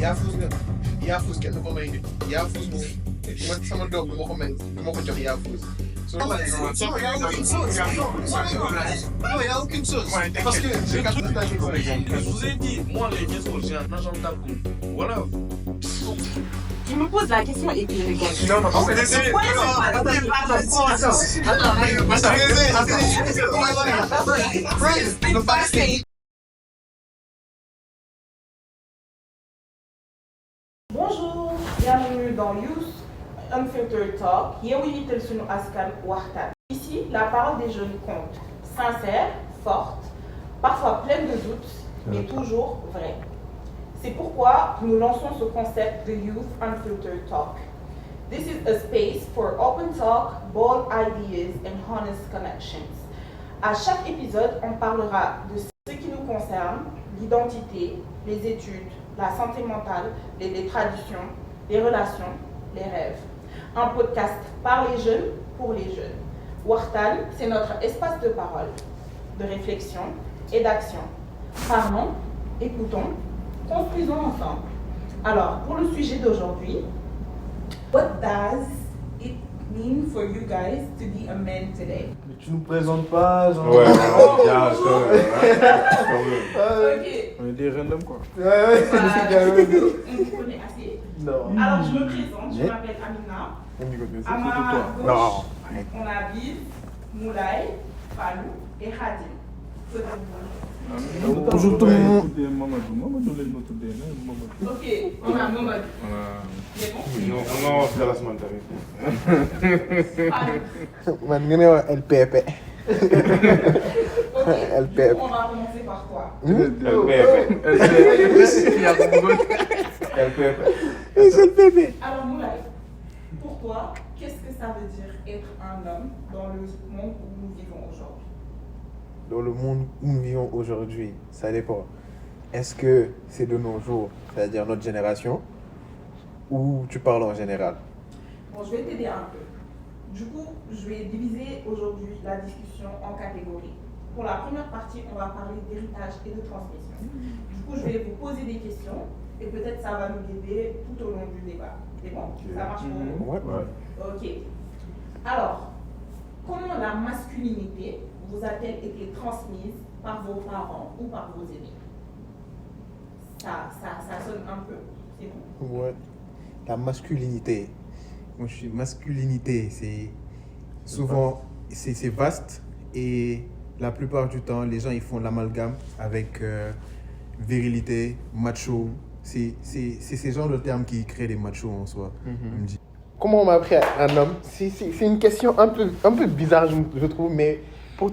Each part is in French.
yaafus nga yaafus kenn ko may nit yaafus moom man sama doom du ma ko may du ma ko jox yaafus. Non, il n'y a aucune sauce. Non, il n'y a aucune sauce. Parce que je vous ai dit, moi les maisons, j'ai un agenda cool. Voilà. Tu me poses la question et puis je réponds. Non, non, c'est Bonjour, bienvenue dans Youth Unfiltered Talk. Yewi Telsunu Askan Wartan. Ici, la parole des jeunes compte. Sincère, forte, parfois pleine de doutes, mais toujours vraie. C'est pourquoi nous lançons ce concept de Youth Unfiltered Talk. This is a space for open talk, bold ideas, and honest connections. À chaque épisode, on parlera de ce qui nous concerne, l'identité, les études, la santé mentale, les traditions, les relations, les rêves. Un podcast par les jeunes, pour les jeunes. Wartan, c'est notre espace de parole, de réflexion et d'action. Parlons, écoutons, construisons ensemble. Alors, pour le sujet d'aujourd'hui, what does it mean for you guys to be a man today? Mais tu nous présentes pas, genre. Ouais, Ok. On est des random quoi. Voilà, on vous connaît assez. Non. Alors, je me présente, je m'appelle Amina. À ma gauche, Non. on a Biz, Moulay, Falou et Khadim. Bonjour tout le monde. Mamadou lañ ma tuddee ne Mamadou. Ok, on a Mamadou. C'est bon? On va faire la semaine Falou. Man nga ne waa LPP. Ok, LPP. on va commencer par toi. LPP. Alors, Moulay, pour toi, qu'est-ce que ça veut dire être un homme dans le monde où nous vivons aujourd'hui? Dans le monde où nous vivons aujourd'hui, ça dépend. Est-ce que c'est de nos jours, c'est-à-dire notre génération, ou tu parles en général? Bon, je vais t'aider un peu. Du coup, je vais diviser aujourd'hui la discussion en catégories. Pour la première partie, on va parler d'héritage et de transmission. Du coup, je vais vous poser des questions et peut-être ça va nous guider tout au long du débat. C'est bon? Ça marche pour vous? Ouais. Ok. Alors, comment la masculinité vous a-t-elle été transmise par vos parents ou par vos aînés? Ça sonne un peu, c'est bon? Ouais. La masculinité. Moi, masculinité, c'est souvent, c'est vaste et la plupart du temps, les gens ils font l'amalgame avec virilité, macho. C'est ces genres de termes qui créent les machos en soi. On me dit. Comment on m'a appris un homme? C'est une question un peu bizarre, je trouve, mais pour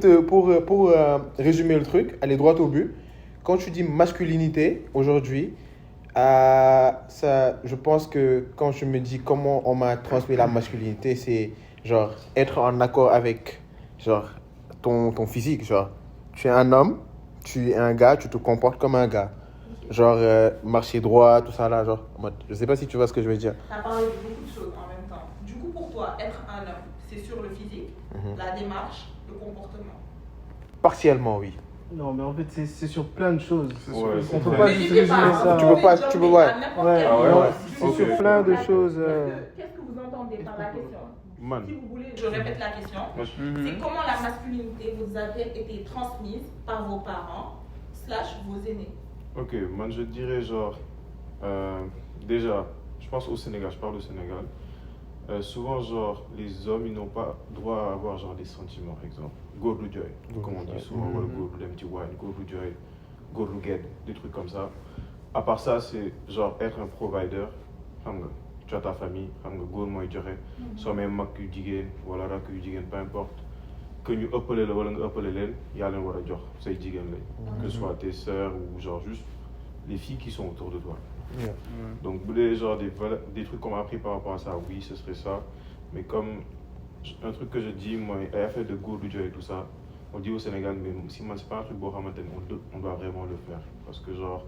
résumer le truc, aller droit au but, quand tu dis masculinité aujourd'hui, je pense que quand je me dis comment on m'a transmis la masculinité, c'est genre être en accord avec genre ton physique. Genre, tu es un homme, tu es un gars, tu te comportes comme un gars. Genre, marcher droit, tout ça là, genre, je sais pas si tu vois ce que je veux dire. Tu as parlé de beaucoup de choses en même temps. Du coup, pour toi, être un homme, c'est sur le physique, la démarche, le comportement. Partiellement, oui. Non, mais en fait, c'est sur plein de choses. Ouais, On peut pas juste résumer ça. Tu peux pas. ouais. C'est Ok. sur plein de choses. Qu'est-ce que vous entendez par la question? Man. Si vous voulez, je répète la question. C'est comment la masculinité vous a-t-elle été transmise par vos parents / vos aînés? Ok, man, je dirais genre, déjà, je pense au Sénégal, je parle au Sénégal. Souvent, genre, les hommes, ils n'ont pas droit à avoir genre des sentiments, par exemple. Gordu joy, comme on dit souvent, voilà, gordu l'empty wine, gordu joy, gordu get, des trucs comme ça. À part ça, c'est genre être un provider, tu as ta famille, gordu moi joxe, soit même mak yu jigéen, wala rak yu jigéen, peu importe. Que ñu ëppale la wala nga ëppale leen yaa leen war a jox say jigéen lañ. Que ce soit tes sœurs ou genre juste les filles qui sont autour de toi. Yeah. Donc genre des trucs qu'on m'a appris par rapport à ça, oui, ce serait ça. Mais comme un truc que je dis, moi, à l'effet de Gourdou et tout ça, on dit au Sénégal, mais si moi c'est pas un truc beau, on doit vraiment le faire. Parce que genre,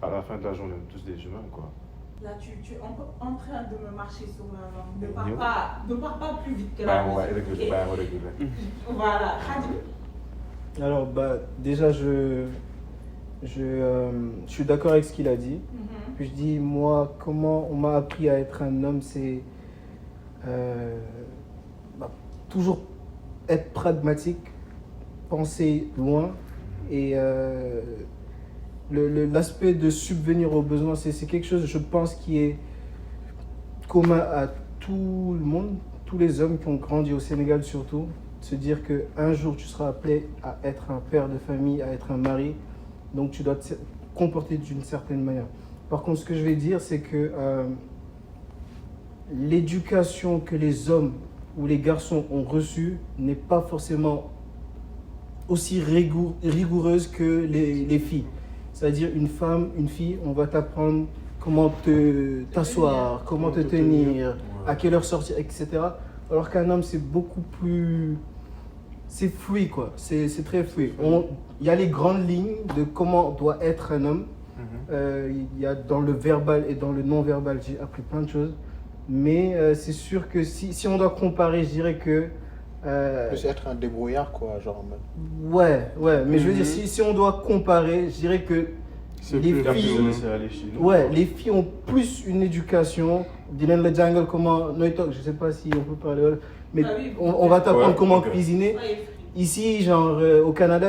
à la fin de la journée, on est tous des humains, quoi. Là, tu es en train de me marcher sur la langue. Ne pars pas plus vite que la musique. Okay. Voilà, Khadim. Alors, bah, déjà, Je suis d'accord avec ce qu'il a dit. Puis je dis, moi, comment on m'a appris à être un homme, c'est toujours être pragmatique, penser loin. Et l'aspect de subvenir aux besoins, c'est quelque chose, je pense, qui est commun à tout le monde, tous les hommes qui ont grandi au Sénégal surtout. Se dire qu'un jour, tu seras appelé à être un père de famille, à être un mari. Donc, tu dois te comporter d'une certaine manière. Par contre, ce que je vais dire, c'est que l'éducation que les hommes ou les garçons ont reçue n'est pas forcément aussi rigoureuse que les filles. C'est-à-dire, une fille, on va t'apprendre comment t'asseoir, comment te tenir, à quelle heure sortir, etc. Alors qu'un homme, c'est beaucoup plus... C'est fluide, quoi. C'est très fluide. Il y a les grandes lignes de comment doit être un homme. Il y a dans le verbal et dans le non-verbal, j'ai appris plein de choses. Mais c'est sûr que si on doit comparer, je dirais que... peut être un débrouillard, quoi, genre. Ouais, mais je veux dire, si on doit comparer, je dirais que les filles... Ouais, les filles ont plus une éducation. Dylan le jungle, comment... je sais pas si on peut parler... Mais on va t'apprendre comment cuisiner. Ici, genre au Canada,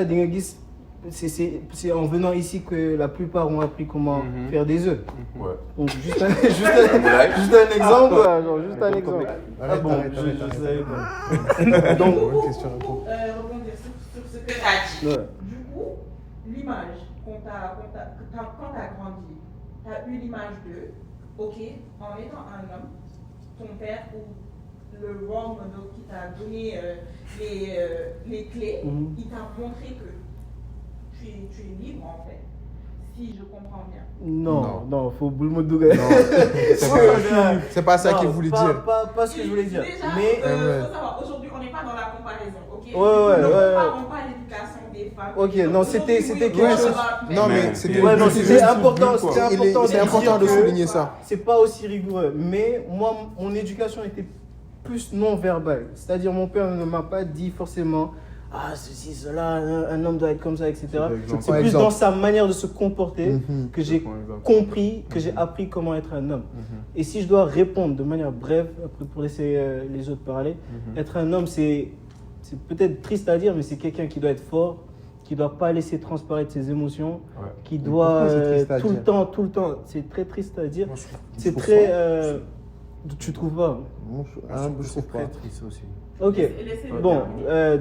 c'est en venant ici que la plupart ont appris comment faire des œufs. Donc juste un exemple, genre juste un exemple. Arrête. Donc, rebondir sur ce que tu as dit. Du coup, l'image quand tu as grandi, tu as eu l'image de, ok, en étant un homme, ton père ou le role model qui t'a donné les clés, il t'a montré que tu es libre en fait, si je comprends bien. Non, faut boule mot douga. C'est pas ça qu'il voulait dire. Pas ce que je voulais dire. Déjà, Mais faut savoir, aujourd'hui on n'est pas dans la comparaison, ok? Ouais. Nous ne comparons pas l'éducation des femmes. Ok, non, c'était quelque chose. Non, mais c'était important. C'est important de souligner ça. C'est pas aussi rigoureux. Mais moi, mon éducation était plus non verbale. C'est-à-dire, mon père ne m'a pas dit forcément ceci, cela, un homme doit être comme ça, etc. C'est plus dans sa manière de se comporter que j'ai compris, que j'ai appris comment être un homme. Et si je dois répondre de manière brève, après pour laisser les autres parler, être un homme, c'est peut-être triste à dire, mais c'est quelqu'un qui doit être fort, qui ne doit pas laisser transparaître ses émotions, qui doit tout le temps, c'est très triste à dire. C'est très... tu trouves pas? Je trouve pas. triste aussi. Ok, bon,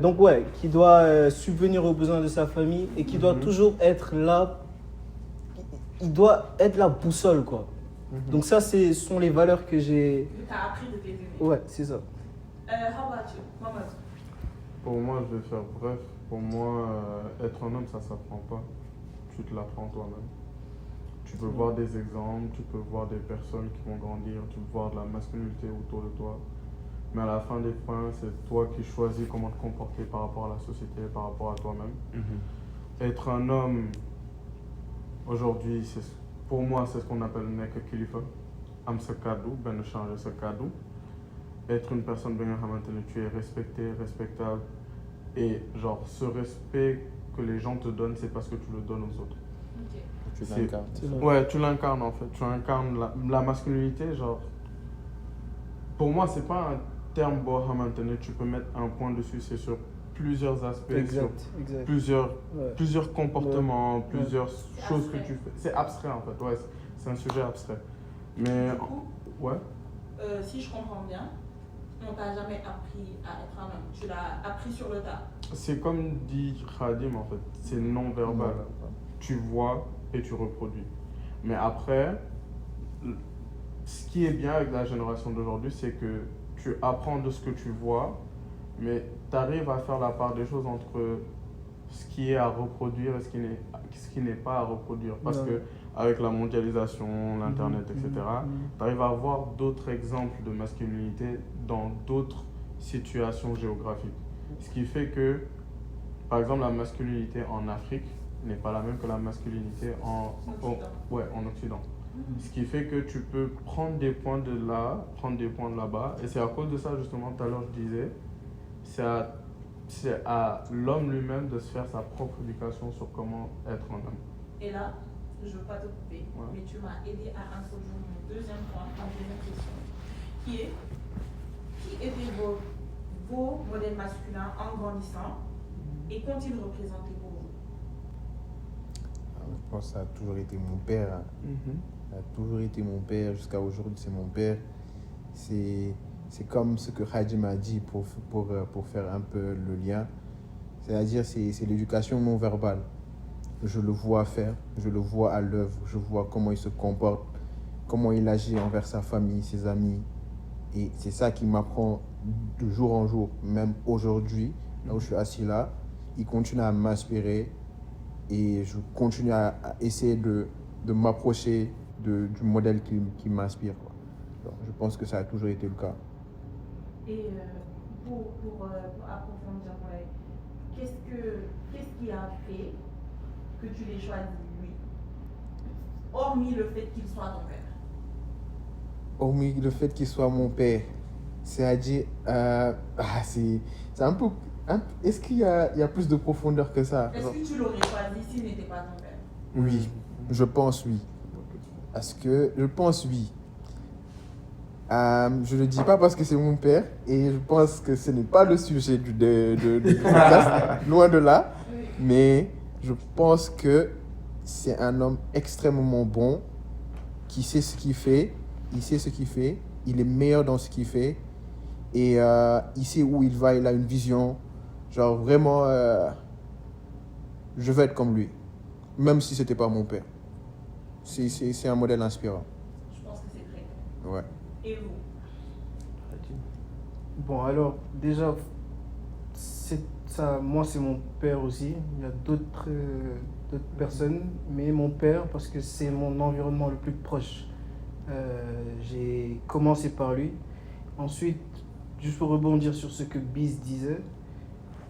donc qui doit subvenir aux besoins de sa famille et qui doit toujours être là, il doit être la boussole, quoi. Donc ça, ce sont les valeurs que j'ai... Que tu as appris de tes aînés. Ouais, c'est ça. How about you, Maman? Pour moi, je vais faire bref. Pour moi, être un homme, ça ne s'apprend pas. Tu te l'apprends toi-même. Tu peux voir des exemples, tu peux voir des personnes qui vont grandir, tu peux voir de la masculinité autour de toi. Mais à la fin des fins, c'est toi qui choisis comment te comporter par rapport à la société, par rapport à toi-même. Être un homme, aujourd'hui, pour moi, c'est ce qu'on appelle nek kilifa. Am sa kaddu, ben changer sa kaddu. Être une personne, ben tu es respecté, respectable. Et genre, ce respect que les gens te donnent, c'est parce que tu le donnes aux autres. Tu l'incarnes. Ouais, tu l'incarnes en fait. Tu incarnes la masculinité, genre. Pour moi, c'est pas un terme maintenant, tu peux mettre un point dessus, c'est sur plusieurs aspects, sur plusieurs comportements, plusieurs choses que tu fais. C'est abstrait en fait, ouais, c'est un sujet abstrait. Mais, du coup, ouais. Si je comprends bien, on t'a jamais appris à être un homme, tu l'as appris sur le tas. C'est comme dit Khadim en fait, c'est non-verbal. Tu vois et tu reproduis. Mais après, ce qui est bien avec la génération d'aujourd'hui, c'est que tu apprends de ce que tu vois, mais tu arrives à faire la part des choses entre ce qui est à reproduire et ce qui n'est pas à reproduire. Parce que avec la mondialisation, l'internet, etc., tu arrives à avoir d'autres exemples de masculinité dans d'autres situations géographiques. Ce qui fait que, par exemple, la masculinité en Afrique n'est pas la même que la masculinité en Occident. Ce qui fait que tu peux prendre des points de là, prendre des points de là-bas. Et c'est à cause de ça, justement, tout à l'heure, je disais, c'est à l'homme lui-même de se faire sa propre éducation sur comment être un homme. Et là, je ne veux pas te couper, mais tu m'as aidé à introduire mon deuxième point, ma deuxième question, qui étaient vos modèles masculins en grandissant et qu'ont-ils représenté pour vous? Je pense que ça a toujours été mon père. Hein. Ça a toujours été mon père. Jusqu'à aujourd'hui, c'est mon père. C'est comme ce que Khadim m'a dit pour faire un peu le lien. C'est-à-dire, c'est l'éducation non verbale. Je le vois faire, je le vois à l'œuvre, je vois comment il se comporte, comment il agit envers sa famille, ses amis. Et c'est ça qui m'apprend de jour en jour, même aujourd'hui, là où je suis assis là. Il continue à m'inspirer et je continue à essayer de m'approcher du modèle qui m'inspire. Donc, je pense que ça a toujours été le cas. Et pour approfondir, qu'est-ce qui a fait que tu l'aies choisi, lui, hormis le fait qu'il soit ton père? Hormis le fait qu'il soit mon père, c'est-à-dire, c'est un peu... Est-ce qu'il y a plus de profondeur que ça? Est-ce que tu l'aurais choisi s'il n'était pas ton père? Oui, je pense oui. Parce que je pense oui. Je ne le dis pas parce que c'est mon père et je pense que ce n'est pas le sujet du podcast, loin de là. Mais je pense que c'est un homme extrêmement bon qui sait ce qu'il fait, il est meilleur dans ce qu'il fait et il sait où il va, il a une vision. Genre vraiment, je veux être comme lui, même si ce n'était pas mon père. C'est un modèle inspirant. Je pense que c'est très clair. Ouais. Et vous? Bon, alors, déjà, moi, c'est mon père aussi. Il y a d'autres personnes, mais mon père, parce que c'est mon environnement le plus proche. J'ai commencé par lui. Ensuite, juste pour rebondir sur ce que Biz disait,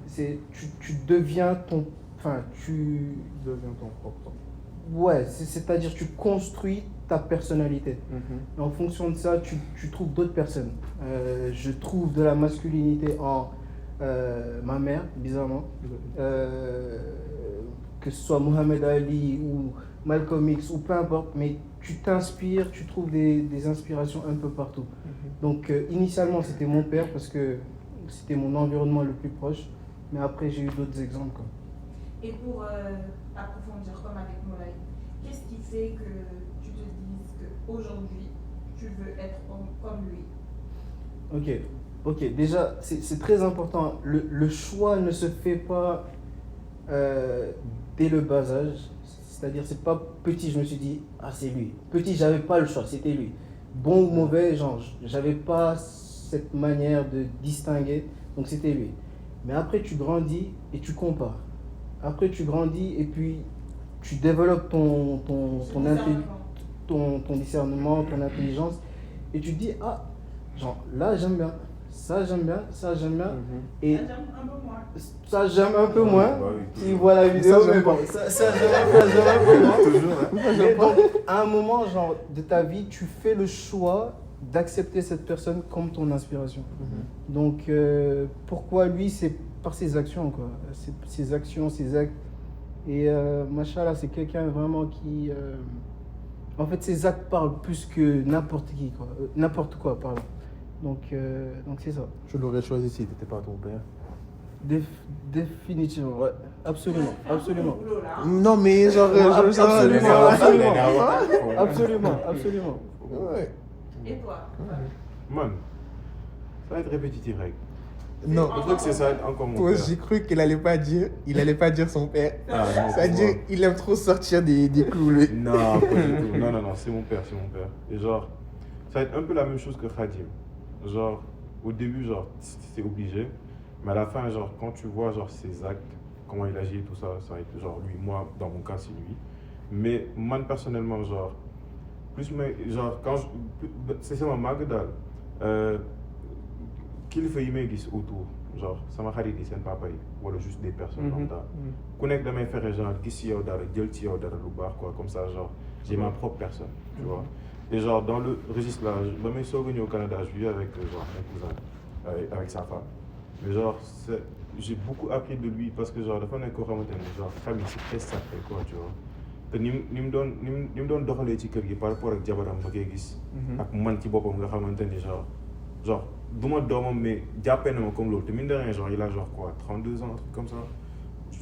c'est tu deviens ton... Enfin, tu deviens ton propre. Ouais, c'est-à-dire tu construis ta personnalité. Et en fonction de ça, tu trouves d'autres personnes. Je trouve de la masculinité en ma mère, bizarrement. Que ce soit Mohamed Ali ou Malcolm X ou peu importe, mais tu t'inspires, tu trouves des inspirations un peu partout. Donc initialement c'était mon père parce que c'était mon environnement le plus proche, mais après j'ai eu d'autres exemples. Quoi. Et pour approfondir comme avec Moulay, qu'est-ce qui fait que tu te dises qu'aujourd'hui tu veux être comme lui? Ok, déjà c'est très important, le choix ne se fait pas dès le bas âge. C'est-à-dire, c'est pas petit, je me suis dit, c'est lui. Petit, j'avais pas le choix, c'était lui. Bon ou mauvais, genre, j'avais pas cette manière de distinguer, donc c'était lui. Mais après, tu grandis et tu compares. Après, tu grandis et puis tu développes ton discernement, ton intelligence, et tu te dis, genre, là, j'aime bien. Ça j'aime bien, ça j'aime bien. Et ça j'aime un peu moins. Tu vois la vidéo, mais bon, ça j'aime un peu moins. Toujours, mais donc, à un moment genre, de ta vie, tu fais le choix d'accepter cette personne comme ton inspiration. Donc pourquoi lui? C'est par ses actions, quoi. Ses actions, ses actes. Et machallah, c'est quelqu'un vraiment qui... en fait, ses actes parlent plus que n'importe qui, quoi. N'importe quoi, pardon. Donc c'est ça. Je l'aurais choisi si t'étais pas ton père. Définitivement, ouais. Absolument. Non mais genre... Absolument. Ouais. Et toi? Man, ça va être répétitif, règle. Non. Le truc c'est ça, encore mon Toi, père. j'ai cru qu'il allait pas dire son père. Non, C'est-à-dire, il aime trop sortir des clous, lui. Non, pas du tout. Non, c'est mon père. Et genre, ça va être un peu la même chose que Khadim. Genre, au début, genre, c'est obligé. Mais à la fin, genre, quand tu vois, genre, ses actes, comment il agit et tout ça, ça va être, genre, lui. Moi, dans mon cas, c'est lui. Mais moi, personnellement, genre, quand c'est ma Magdal, qu'il fait aimer autour. Genre, ça m'a dit c'est un papa, ou juste des personnes comme ça. Connecte dans mes frères, genre, qui s'y a quoi, comme ça, genre, j'ai ma propre personne, tu vois. Et genre, dans le registre là, dans mes soeurs au Canada, je vis avec genre, un cousin, avec sa femme. Mais genre, j'ai beaucoup appris de lui parce que genre, la femme est genre, famille, c'est très sacré, quoi, tu vois. te ni mu doon doxalee ci kër gi par rapport ak jabaram ma koy gis. ak man ci boppam nga xamante ni genre du ma doomam mais jàppee na ma comme l'autre te mine de rien genre il a genre quoi 32 ans un truc comme ça.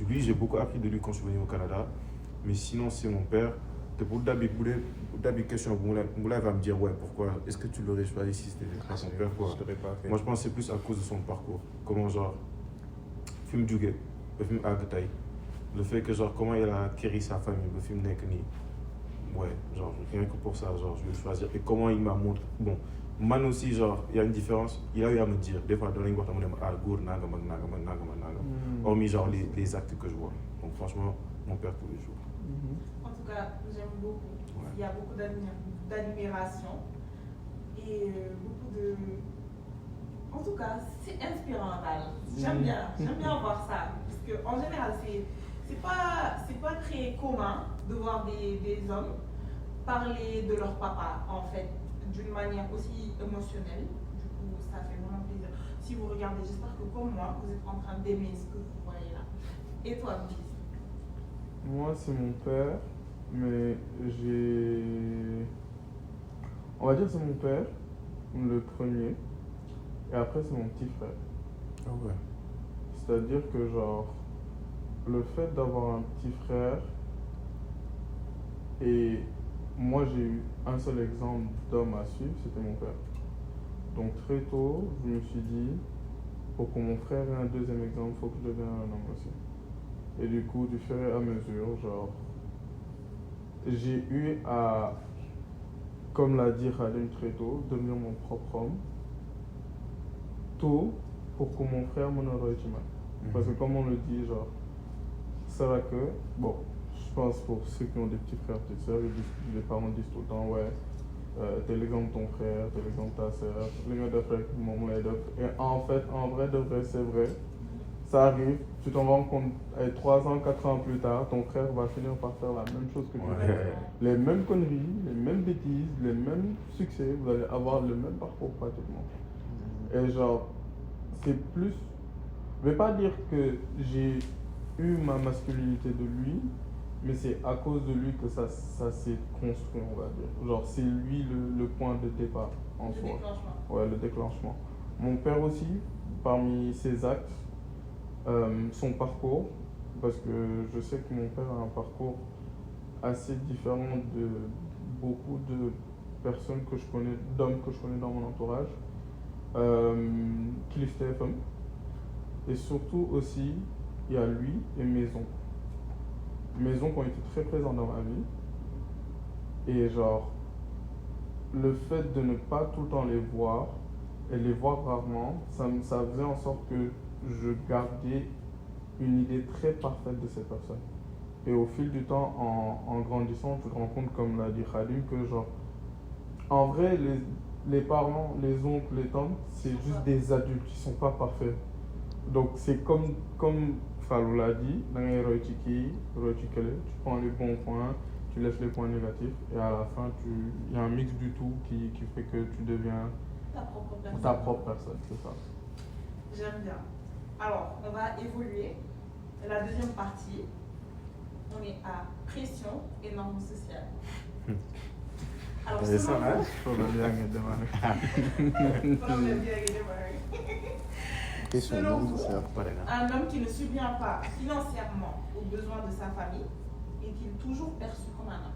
Lui j'ai beaucoup appris de lui quand je suis venu au Canada mais sinon c'est mon père. Pour Dabi question, Moulay va me dire ouais, pourquoi est-ce que tu l'aurais choisi si c'était son père quoi. Moi je pense que c'est plus à cause de son parcours. Comment genre, film Djougué, le film Agataï, le fait que genre comment il a acquéri sa famille, le film Nekni. Ouais, genre rien que pour ça, genre je vais le choisir. Et comment il m'a montré. Bon, Man aussi, genre, il y a une différence. Il a eu à me dire, des fois dans les boîtes, on me dit ah, gour, nagam. Hormis genre les actes que je vois. Donc franchement, mon père tous les jours. En tout cas, j'aime beaucoup. Ouais. Il y a beaucoup d'admiration et beaucoup de... En tout cas, c'est inspirant. J'aime bien voir ça. Parce qu'en général, c'est pas très commun de voir des hommes parler de leur papa, en fait, d'une manière aussi émotionnelle. Du coup, ça fait vraiment plaisir. Si vous regardez, j'espère que comme moi, vous êtes en train d'aimer ce que vous voyez là. Et toi, Bill? Moi, c'est mon père, mais on va dire que c'est mon père, le premier, et après c'est mon petit frère. Ah ouais. C'est-à-dire que genre, le fait d'avoir un petit frère, et moi j'ai eu un seul exemple d'homme à suivre, c'était mon père. Donc très tôt, je me suis dit, pour que mon frère ait un deuxième exemple, il faut que je devienne un homme aussi. Et du coup, du fur et à mesure, genre, j'ai eu à, comme l'a dit Khalim très tôt, devenir mon propre homme, tôt, pour que mon frère m'en aurait été mal. Parce que comme on le dit, genre, c'est vrai que, bon, je pense pour ceux qui ont des petits frères, petites sœurs, les parents disent tout le temps, ouais, t'es l'exemple de ton frère, t'es l'exemple de ta sœur, les gars de frère, mon l'a. Et en fait, en vrai de vrai, c'est vrai. Ça arrive, tu t'en rends compte, 3 ans, 4 ans plus tard, ton frère va finir par faire la même chose que tu fais. Les mêmes conneries, les mêmes bêtises, les mêmes succès, vous allez avoir le même parcours pratiquement. Et genre, c'est plus... Je ne vais pas dire que j'ai eu ma masculinité de lui, mais c'est à cause de lui que ça s'est construit, on va dire. Genre, c'est lui le point de départ en soi. Le déclenchement. Ouais, le déclenchement. Mon père aussi, parmi ses actes, son parcours, parce que je sais que mon père a un parcours assez différent de beaucoup de personnes que je connais, d'hommes que je connais dans mon entourage, Cliff TFM, et surtout aussi il y a lui et Maison qui ont été très présents dans ma vie, et genre le fait de ne pas tout le temps les voir et les voir rarement, ça faisait en sorte que je gardais une idée très parfaite de cette personne. Et au fil du temps, en grandissant, tu te rends compte, comme l'a dit Khalim, que genre, en vrai, les parents, les oncles, les tantes, c'est juste des adultes, ils sont pas parfaits. Donc c'est comme Falou l'a dit, tu prends les bons points, tu laisses les points négatifs, et à la fin, il y a un mix du tout qui fait que tu deviens ta propre personne, c'est ça. J'aime bien. Alors, on va évoluer. La deuxième partie, on est à pression et normes sociales. Alors, selon vous, un homme qui ne subvient pas financièrement aux besoins de sa famille est-il toujours perçu comme un homme?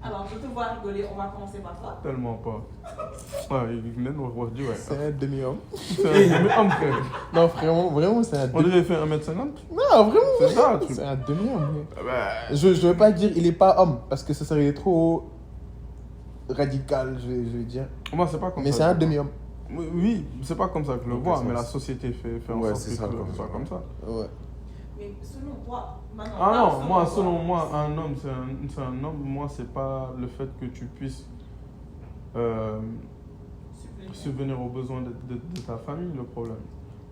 Alors, je te vois rigoler, on va commencer par toi. Tellement pas. C'est un demi-homme. C'est un demi-homme, frère. Non, vraiment, c'est un demi-homme. On devait faire 1m50. Non, vraiment, c'est ça. C'est un demi-homme. Je ne veux pas dire il n'est pas homme, parce que ça serait trop radical, je vais dire. Moi, c'est pas comme mais ça. Mais c'est un demi-homme. Oui, c'est pas comme ça que je le vois, mais la société fait en sorte que ce soit comme ça. Ouais. Mais selon toi, maintenant... Ah non, moi, selon moi, un homme, c'est un homme. Moi, c'est pas le fait que tu puisses subvenir aux besoins de ta famille, le problème.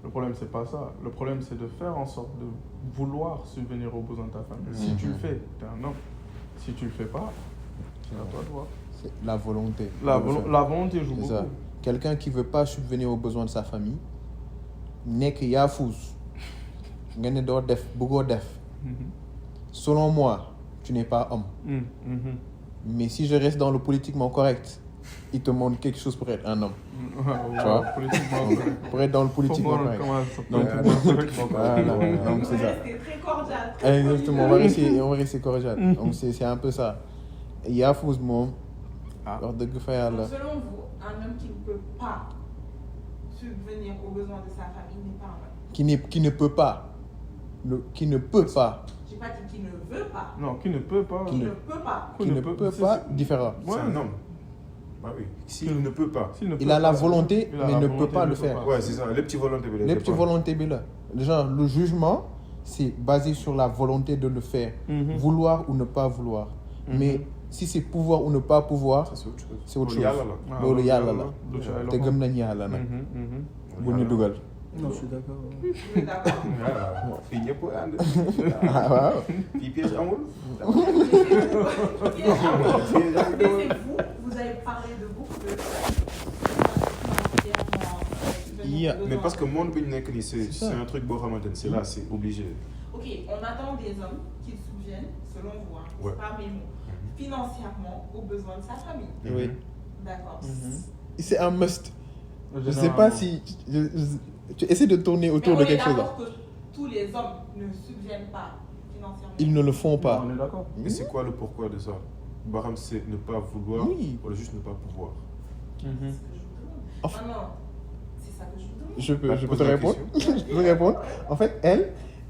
Le problème, c'est pas ça. Le problème, c'est de faire en sorte de vouloir subvenir aux besoins de ta famille. Si tu le fais, tu es un homme. Si tu le fais pas, c'est à toi de voir. C'est la volonté. La volonté joue beaucoup. Ça. Quelqu'un qui ne veut pas subvenir aux besoins de sa famille, n'est que yafous. Nga ne doo def bëggoo def selon moi, tu n'es pas homme. Mais si je reste dans le politiquement correct, il te montre quelque chose pour être un homme. Tu vois? Pour être dans le politiquement correct. Donc, voilà, donc c'est ça. C'est très cordial. Exactement, on va rester cordial. Donc c'est un peu ça. Yafouz moom. wax dëgg fa yàlla. Donc, selon vous, un homme qui ne peut pas subvenir aux besoins de sa famille n'est pas un homme. Qui ne peut pas. Qui ne peut pas. J'ai pas dit qui ne veut pas. Non, qui ne peut pas. Qui ne peut pas. Qui ne peut pas, différent. C'est un homme. Bah oui. S'il ne peut pas. Il a la volonté, mais ne peut pas le faire. Ouais, c'est ça. Les petits volontés. Les petites volontés, là. Genre, le jugement, c'est basé sur la volonté de le faire. Vouloir ou ne pas vouloir. Mais si c'est pouvoir ou ne pas pouvoir, c'est autre chose. Loolu yàlla la. Te gëm nañ yàlla nag. Bu ñu dugal. Non, je suis d'accord. Je suis d'accord. Fii ñëpp ànd. Ah waaw. Fii piège amul. Mais c'est vous avez parlé de beaucoup de Mais parce que monde bi ñu nekk nii c'est un truc boo xamante ne c'est là, c'est obligé. Ok, on attend des hommes qui subviennent, selon vous, hein, Ouais. c'est pas mes mots, financièrement aux besoins de sa famille. Oui. D'accord. C'est un must. Je sais pas si... tu essaies de tourner autour de quelque chose. Mais on est d'accord que tous les hommes ne subviennent pas financièrement. Ils ne le font pas. On est d'accord. Mais c'est quoi le pourquoi de ça? Baham, c'est ne pas vouloir Oui. ou juste ne pas pouvoir. C'est ce que je vous demande. Enfin- Non, c'est ça que je vous demande. Je peux te répondre. Je peux répondre. En fait,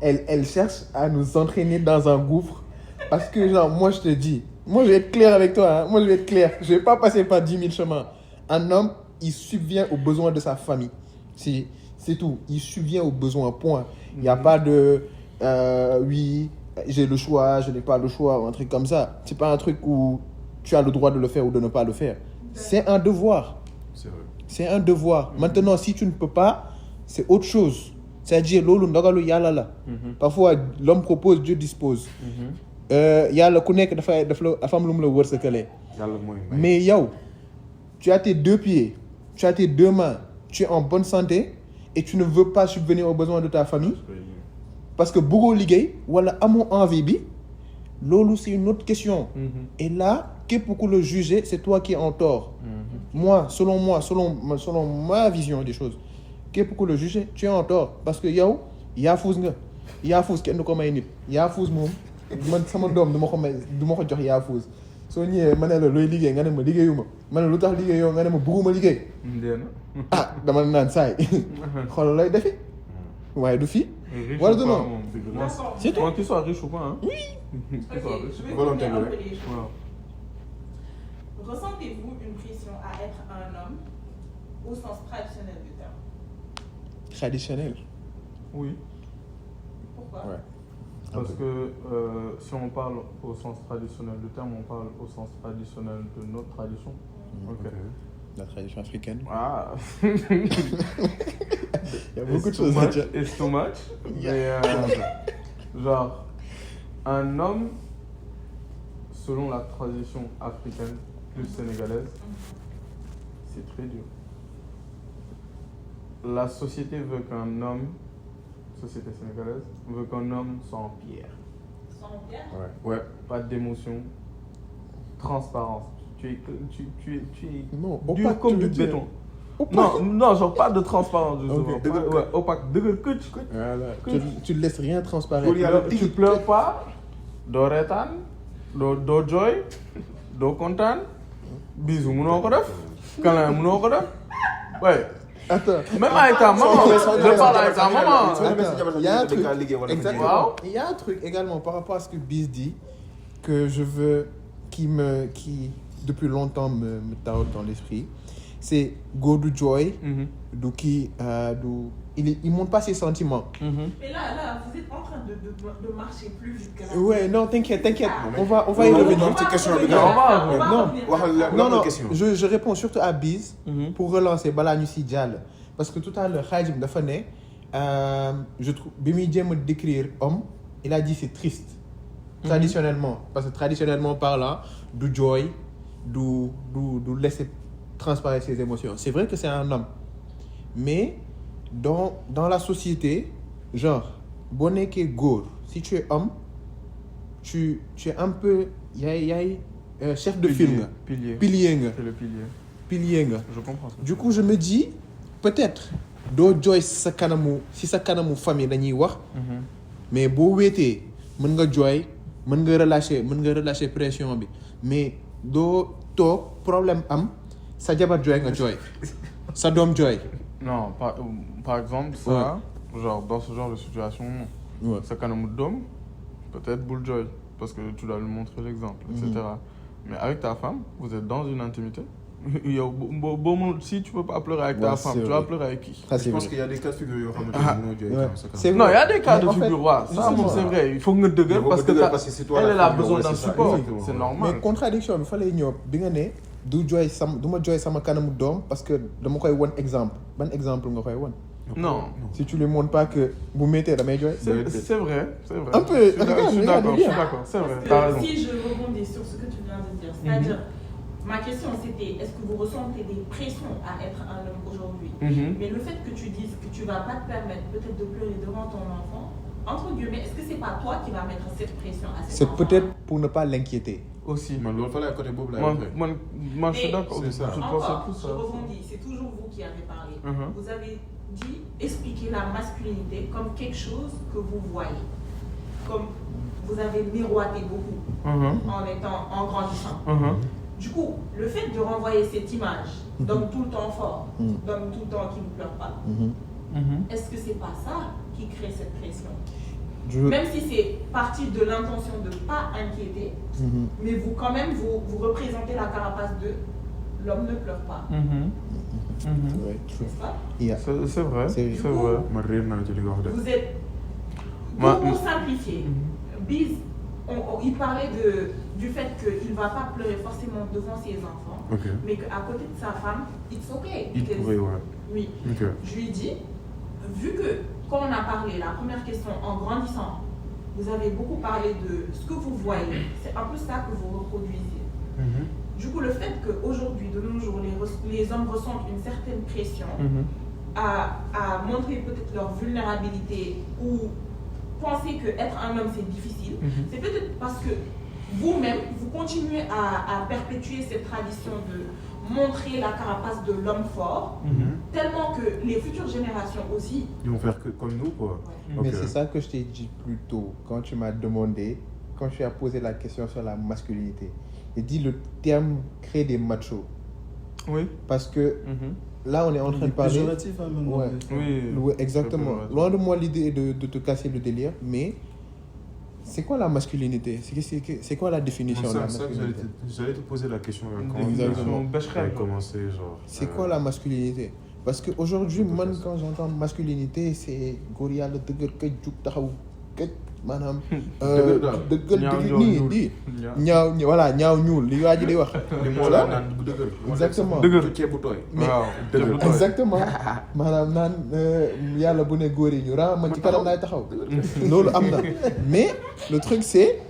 elle cherche à nous entraîner dans un gouffre. Parce que, genre, moi, je te dis, moi, je vais être clair avec toi. Hein. Moi, je vais être clair. Je vais pas passer par 10 000 chemins. Un homme, il subvient aux besoins de sa famille. C'est tout. Il subvient aux besoins, point. Il n'y a pas de, oui, j'ai le choix, je n'ai pas le choix, ou un truc comme ça. C'est pas un truc où tu as le droit de le faire ou de ne pas le faire. C'est un devoir. C'est vrai. C'est un devoir. Maintenant, si tu ne peux pas, c'est autre chose. C'est-à-dire, lolu ndogalu yàlla la. Parfois, l'homme propose, Dieu dispose. Yàlla ku nekk dafa am lu mu la wërsëgalee. Yàlla mooy may. Mais yow, tu as tes deux pieds, tu as tes deux mains, tu es en bonne santé et tu ne veux pas subvenir aux besoins de ta famille parce que bëggoo liggéey wala amoo envie bi, lolu c'est une autre question. Et là, képp ku le juger, c'est toi qui es en tort. Moi, selon ma vision des choses, képp ku le juger, tu es en tort parce que yow yaafus nga. Yaafus kenn du ko may nit. Yaafus moom man sama doom du ma ko jox yaafus. Soo ñëwee ma ne la looy liggéey nga ne ma liggéeyuma ma ne lu tax liggéeyoo nga ne ma bëgguma liggéey. Ah dama naan saay xoolal lay defi waaye du fii. Wala du noonu. C'est tout. Qu'il soit riche ou pas. Hein? Ok, je vais Volonté, donner un peu ouais. les choses. Ressentez-vous une pression à être un homme au sens traditionnel du terme? Traditionnel. Oui. Pourquoi? Ouais. Parce que si on parle au sens traditionnel du terme, on parle au sens traditionnel de notre tradition. Ok. La tradition africaine. Ah. Il y a beaucoup de choses à dire. It's too much. Mais genre, un homme, selon la tradition africaine plus sénégalaise, c'est très dur. La société veut qu'un homme, société sénégalaise, veut qu'un homme soit en pierre. Sans pierre? Ouais. Pas d'émotion, transparence. Tu es Non, dur opaque, comme tu du veux dire. béton. Opaque. Non, genre pas de transparence justement. Ok. Ouais, opaque. Dëgër këcc. Voilà. Tu ne laisses rien transparaître. Tu pleures pas, doo reetaan, doo jooy, doo kontaan, bisu munoo ko def, câlin munoo ko def. Ouais. Attends. Même avec ta maman, je parle avec ta maman. Attends, il y a un truc. Exactement. Wow. Il y a un truc également par rapport à ce que Biz dit que je veux, qui depuis longtemps me taraude dans l'esprit. C'est go do joy, il montre pas ses sentiments. Mais là, vous êtes en train de marcher plus vite que la... Ouais, non, t'inquiète. On va y revenir. Non, je réponds surtout à Biz pour relancer Bala Nussi Dial. Parce que tout à l'heure, Khadim dafa ne, je trouve, Bimi Djem décrire homme, il a dit c'est triste. Traditionnellement. Parce que traditionnellement parlant, du joy, du laisser transparaître ses émotions. C'est vrai que c'est un homme. Mais dans la société, genre, bonne que góor, si tu es homme, tu es un peu chef de file nga. Pilier nga. C'est le pilier. Pilier nga. Je comprends ça. Du coup je me dis peut-être doo jooy sa kanamu famille dañuy wax. Mais boo wéetee mën nga jooy mën nga relâcher pression bi mais doo toog problème am sa jabar jooy nga jooy sa doom jooy. Non, par exemple, ça, genre dans ce genre de situation, ça kanamu doom, peut-être boule joy, parce que tu dois lui montrer l'exemple, etc. Mais avec ta femme, vous êtes dans une intimité. Si tu peux pas pleurer avec ta femme, tu vas pleurer avec qui? Je pense qu'il y a des cas de figure. Non, il y a des cas de figure, ça c'est vrai. Il faut que tu parce que elle a besoin d'un support. C'est normal. Mais contradiction, il fallait ñëw bi nga ne du ma jooy sama kanamu doom parce que dama koy won exemple. Ban exemple nga koy won? Non. Si tu lui montres pas que bu méttee damay jooy. C'est vrai. Un peu. Je suis d'accord. C'est vrai. T'as raison. Si je rebondis sur ce que tu viens de dire, c'est-à-dire, ma question c'était, est-ce que vous ressentez des pressions à être un homme aujourd'hui? Mais le fait que tu dises que tu vas pas te permettre peut-être de pleurer devant ton enfant, entre guillemets, est-ce que c'est pas toi qui vas mettre cette pression à cet enfant? C'est peut-être pour ne pas l'inquiéter. Aussi. Moi, je suis d'accord. C'est ça. Je rebondis, c'est toujours vous qui avez parlé. Vous avez dit, expliquer la masculinité comme quelque chose que vous voyez. Comme vous avez miroité beaucoup en grandissant. Du coup, le fait de renvoyer cette image d'homme tout le temps fort, d'homme tout le temps qui ne pleure pas, est-ce que c'est pas ça qui crée cette pression? Même si c'est parti de l'intention de ne pas inquiéter, mais vous quand même, vous représentez la carapace de l'homme ne pleure pas. N'est-ce pas? C'est vrai. C'est vrai. Vous êtes, pour simplifier, Biz, il parlait du fait qu'il ne va pas pleurer forcément devant ses enfants, mais qu'à côté de sa femme, it's okay. Il pourrait, ouais. Oui. Je lui dis, vu que, quand on a parlé, la première question, en grandissant, vous avez beaucoup parlé de ce que vous voyez, c'est un peu ça que vous reproduisez. Du coup, le fait qu'aujourd'hui, de nos jours, les hommes ressentent une certaine pression à montrer peut-être leur vulnérabilité ou penser qu'être un homme c'est difficile, c'est peut-être parce que vous-même, vous continuez à perpétuer cette tradition de montrer la carapace de l'homme fort, tellement que les futures générations aussi... Ils vont faire que comme nous, quoi. Mais c'est ça que je t'ai dit plus tôt, quand tu m'as demandé, quand tu as posé la question sur la masculinité. J'ai dit le terme créer des machos. Oui. Parce que là, on est en train de parler... Péjoratif, hein, même. Oui, exactement. Loin de moi l'idée de te casser le délire, mais c'est quoi la masculinité? C'est quoi la définition de la masculinité? J'allais te poser la question quand Exactement. on avait commencé, genre... C'est quoi la masculinité? Parce qu'aujourd'hui, moi, quand j'entends masculinité, c'est Goria le dëgër ka juk taxaw këj maanaam voilà ñaaw ñuul li waa ji di wax. Exactement. Exactement. maanaam naan yàlla bu ne góor yi ñu raa man ci kanam laay taxaw. loolu am na mais le truc c'est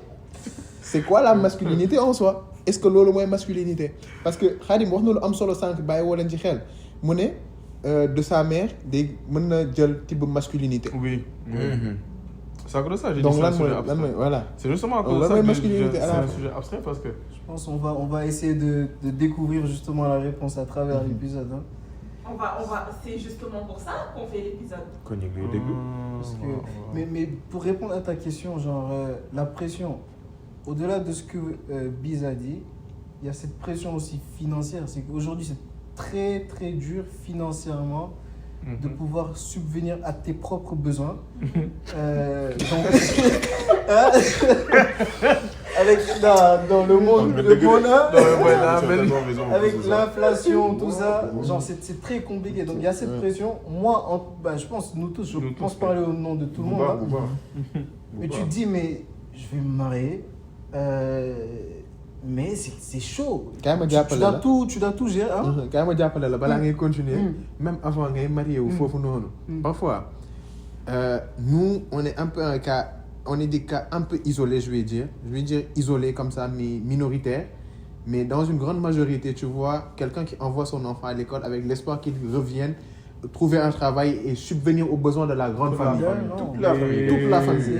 quoi la masculinité en soi? Est-ce que loolu mooy masculinité? Parce que Khadim wax na lu am solo sànq bàyyi woo leen ci xel mu ne de sa mère day mën na jël type masculinité. Oui. C'est à cause de ça, j'ai donc dit là, c'est un sujet abstrait. Voilà. C'est justement à cause de ça que c'est un sujet abstrait parce que... Je pense qu'on va essayer de découvrir justement la réponse à travers l'épisode. Hein. C'est justement pour ça qu'on fait l'épisode. Parce que, mais pour répondre à ta question, genre la pression, au-delà de ce que Biz a dit, il y a cette pression aussi financière. C'est qu'aujourd'hui, c'est très très dur financièrement de pouvoir subvenir à tes propres besoins. Donc, avec dans le monde, avec l'inflation, tout ça, genre c'est très compliqué. Donc il y a cette pression. Moi, je pense nous tous, je pense parler au nom de tout le monde. Mais tu te dis, mais je vais me marier. Mais c'est chaud. Tu dois tout gérer. Quand même, j'appelle là, balaa ngay continuer. Même avant ngay marier ou foofu noonu. Parfois, nous, on est un peu un cas, on est des cas un peu isolés, je vais dire isolés comme ça, mais minoritaires. Mais dans une grande majorité, tu vois quelqu'un qui envoie son enfant à l'école avec l'espoir qu'il revienne trouver un travail et subvenir aux besoins de la grande famille. Toute la famille. Toute la famille.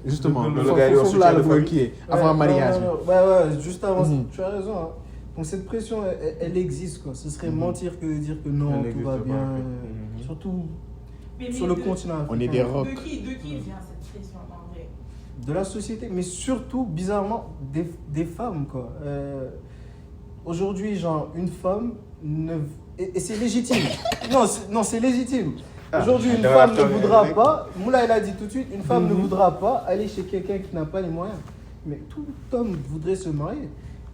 Justement, il faut là le mot qui est avant un mariage. Ouais, juste avant, Mhm. tu as raison. Hein. Donc cette pression, elle existe, quoi. Ce serait mentir que de dire que non, Elle tout n'existe va pas, bien. ouais. Surtout Mais sur le de- continent africain. On est des rocs. De qui vient cette pression en vrai? De la société, mais surtout, bizarrement, des femmes, quoi. Aujourd'hui, genre, une femme ne... Et c'est légitime. non, c'est légitime. Aujourd'hui, une femme ne voudra pas, Moula, elle a dit tout de suite, une femme ne voudra pas aller chez quelqu'un qui n'a pas les moyens. Mais tout homme voudrait se marier.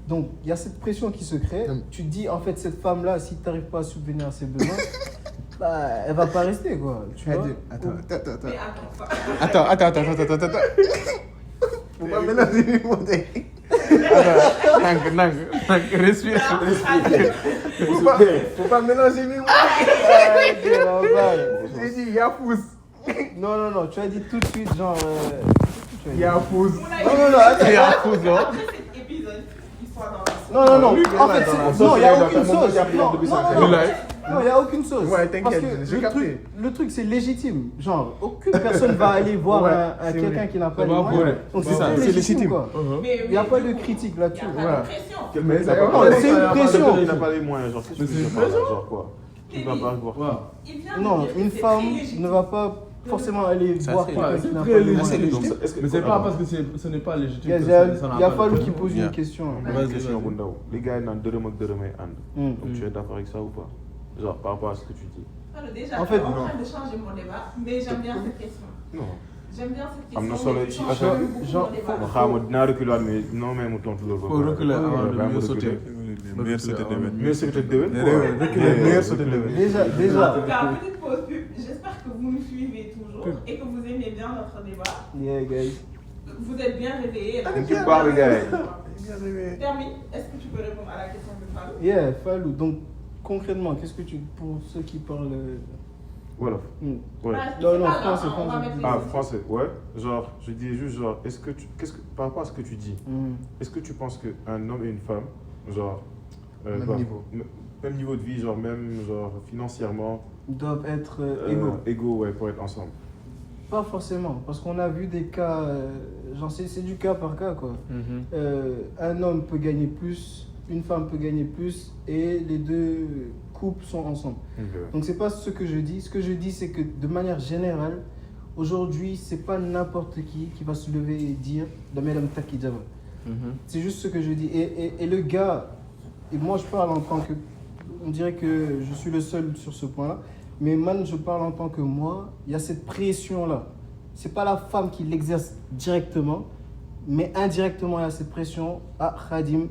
Donc, il y a cette pression qui se crée. Tu te dis, en fait, cette femme-là, si tu n'arrives pas à subvenir à ses besoins, bah, elle va pas rester, quoi. Tu vois? Attends. Mais attends, Attends. Faut pas mélanger les mots. Attends, respire. Faut pas mélanger les mots. J'ai dit Yafouz. Non, tu as dit tout de suite, genre... Yafouz. Non, attends. Yafouz, non. après cet épisode, l'histoire dans la Non, en fait, non, il n'y a aucune sauce. Non, il n'y a aucune sauce. Ouais, t'inquiète, Parce que j'ai capté. le truc, c'est légitime. Genre, aucune personne va aller voir Ouais, un c'est quelqu'un vrai. qui n'a pas les Ouais, moyens. ouais. Donc C'est ça, très c'est légitime. quoi. Mais Il n'y a pas du de coup, critique il n'y a là-dessus. pas Voilà. de pression. Mais Non, c'est une pression. Il n'a pas les moyens, genre, qu'est-ce que tu veux dire par là, genre quoi? Tu vas pas voir. Il vient de Non, dire que une c'est femme très légitime. ne va pas forcément aller voir quelqu'un qui n'a pas très les légitime. moyens. Donc, est-ce que- Mais c'est pas parce que ce n'est pas légitime. Il que y a ça n'a pas Fallou de- qui pose Yeah. une question. Une question bu ndaw. Les gars naan dërëm ak dërëm ay ànd. Hmm. Donc tu es d'accord avec ça ou pas? Genre par rapport à ce que tu dis. Alors déjà, En fait, je suis en train de changer mon débat, mais j'aime bien cette question. Non. J'aime bien cette question. Am na mais solo tu ci changes affaire- beaucoup genre, mon débat. Ma xaama dinaa reculer mais non mais mu tontu loolu. Faut reculer avant de mieux sauter. Mieux sauter déwén. Meilleur sauter déwén. Déjà, On va faire une petite pause pub. J'espère que vous nous suivez toujours et que vous aimez bien notre débat. yeah, guys. Vous êtes bien réveillés. là. Tu parles, gars. Termine. Est-ce que tu peux répondre à la question de Fallou? Yeah, Fallou. Donc, concrètement, qu'est-ce que tu... Pour ceux qui parlent... Voilà. hmm. Ouais. Bah, Non, c'est non, pas français, grave, on va français. mettre les Ah, autres. français, ouais. Genre, je dis juste, genre, est-ce que tu. Qu'est-ce que. Par rapport à ce que tu dis, Hmm. est-ce que tu penses qu'un homme et une femme, genre. Même bah, niveau. Même niveau de vie, genre, même, genre, financièrement. Ils doivent être égaux. Égaux, ouais, pour être ensemble. Pas forcément, parce qu'on a vu des cas, genre c'est du cas par cas quoi. Un homme peut gagner plus, une femme peut gagner plus, et les deux couples sont ensemble. Donc c'est pas ce que je dis. Ce que je dis, c'est que de manière générale, aujourd'hui, c'est pas n'importe qui va se lever et dire de Madame Takidjaba. C'est juste ce que je dis. Et le gars, et moi je parle en tant que, on dirait que je suis le seul sur ce point-là. Mais man, je parle en tant que moi, il y a cette pression-là. C'est pas la femme qui l'exerce directement, mais indirectement, il y a cette pression. Ah, Khadim,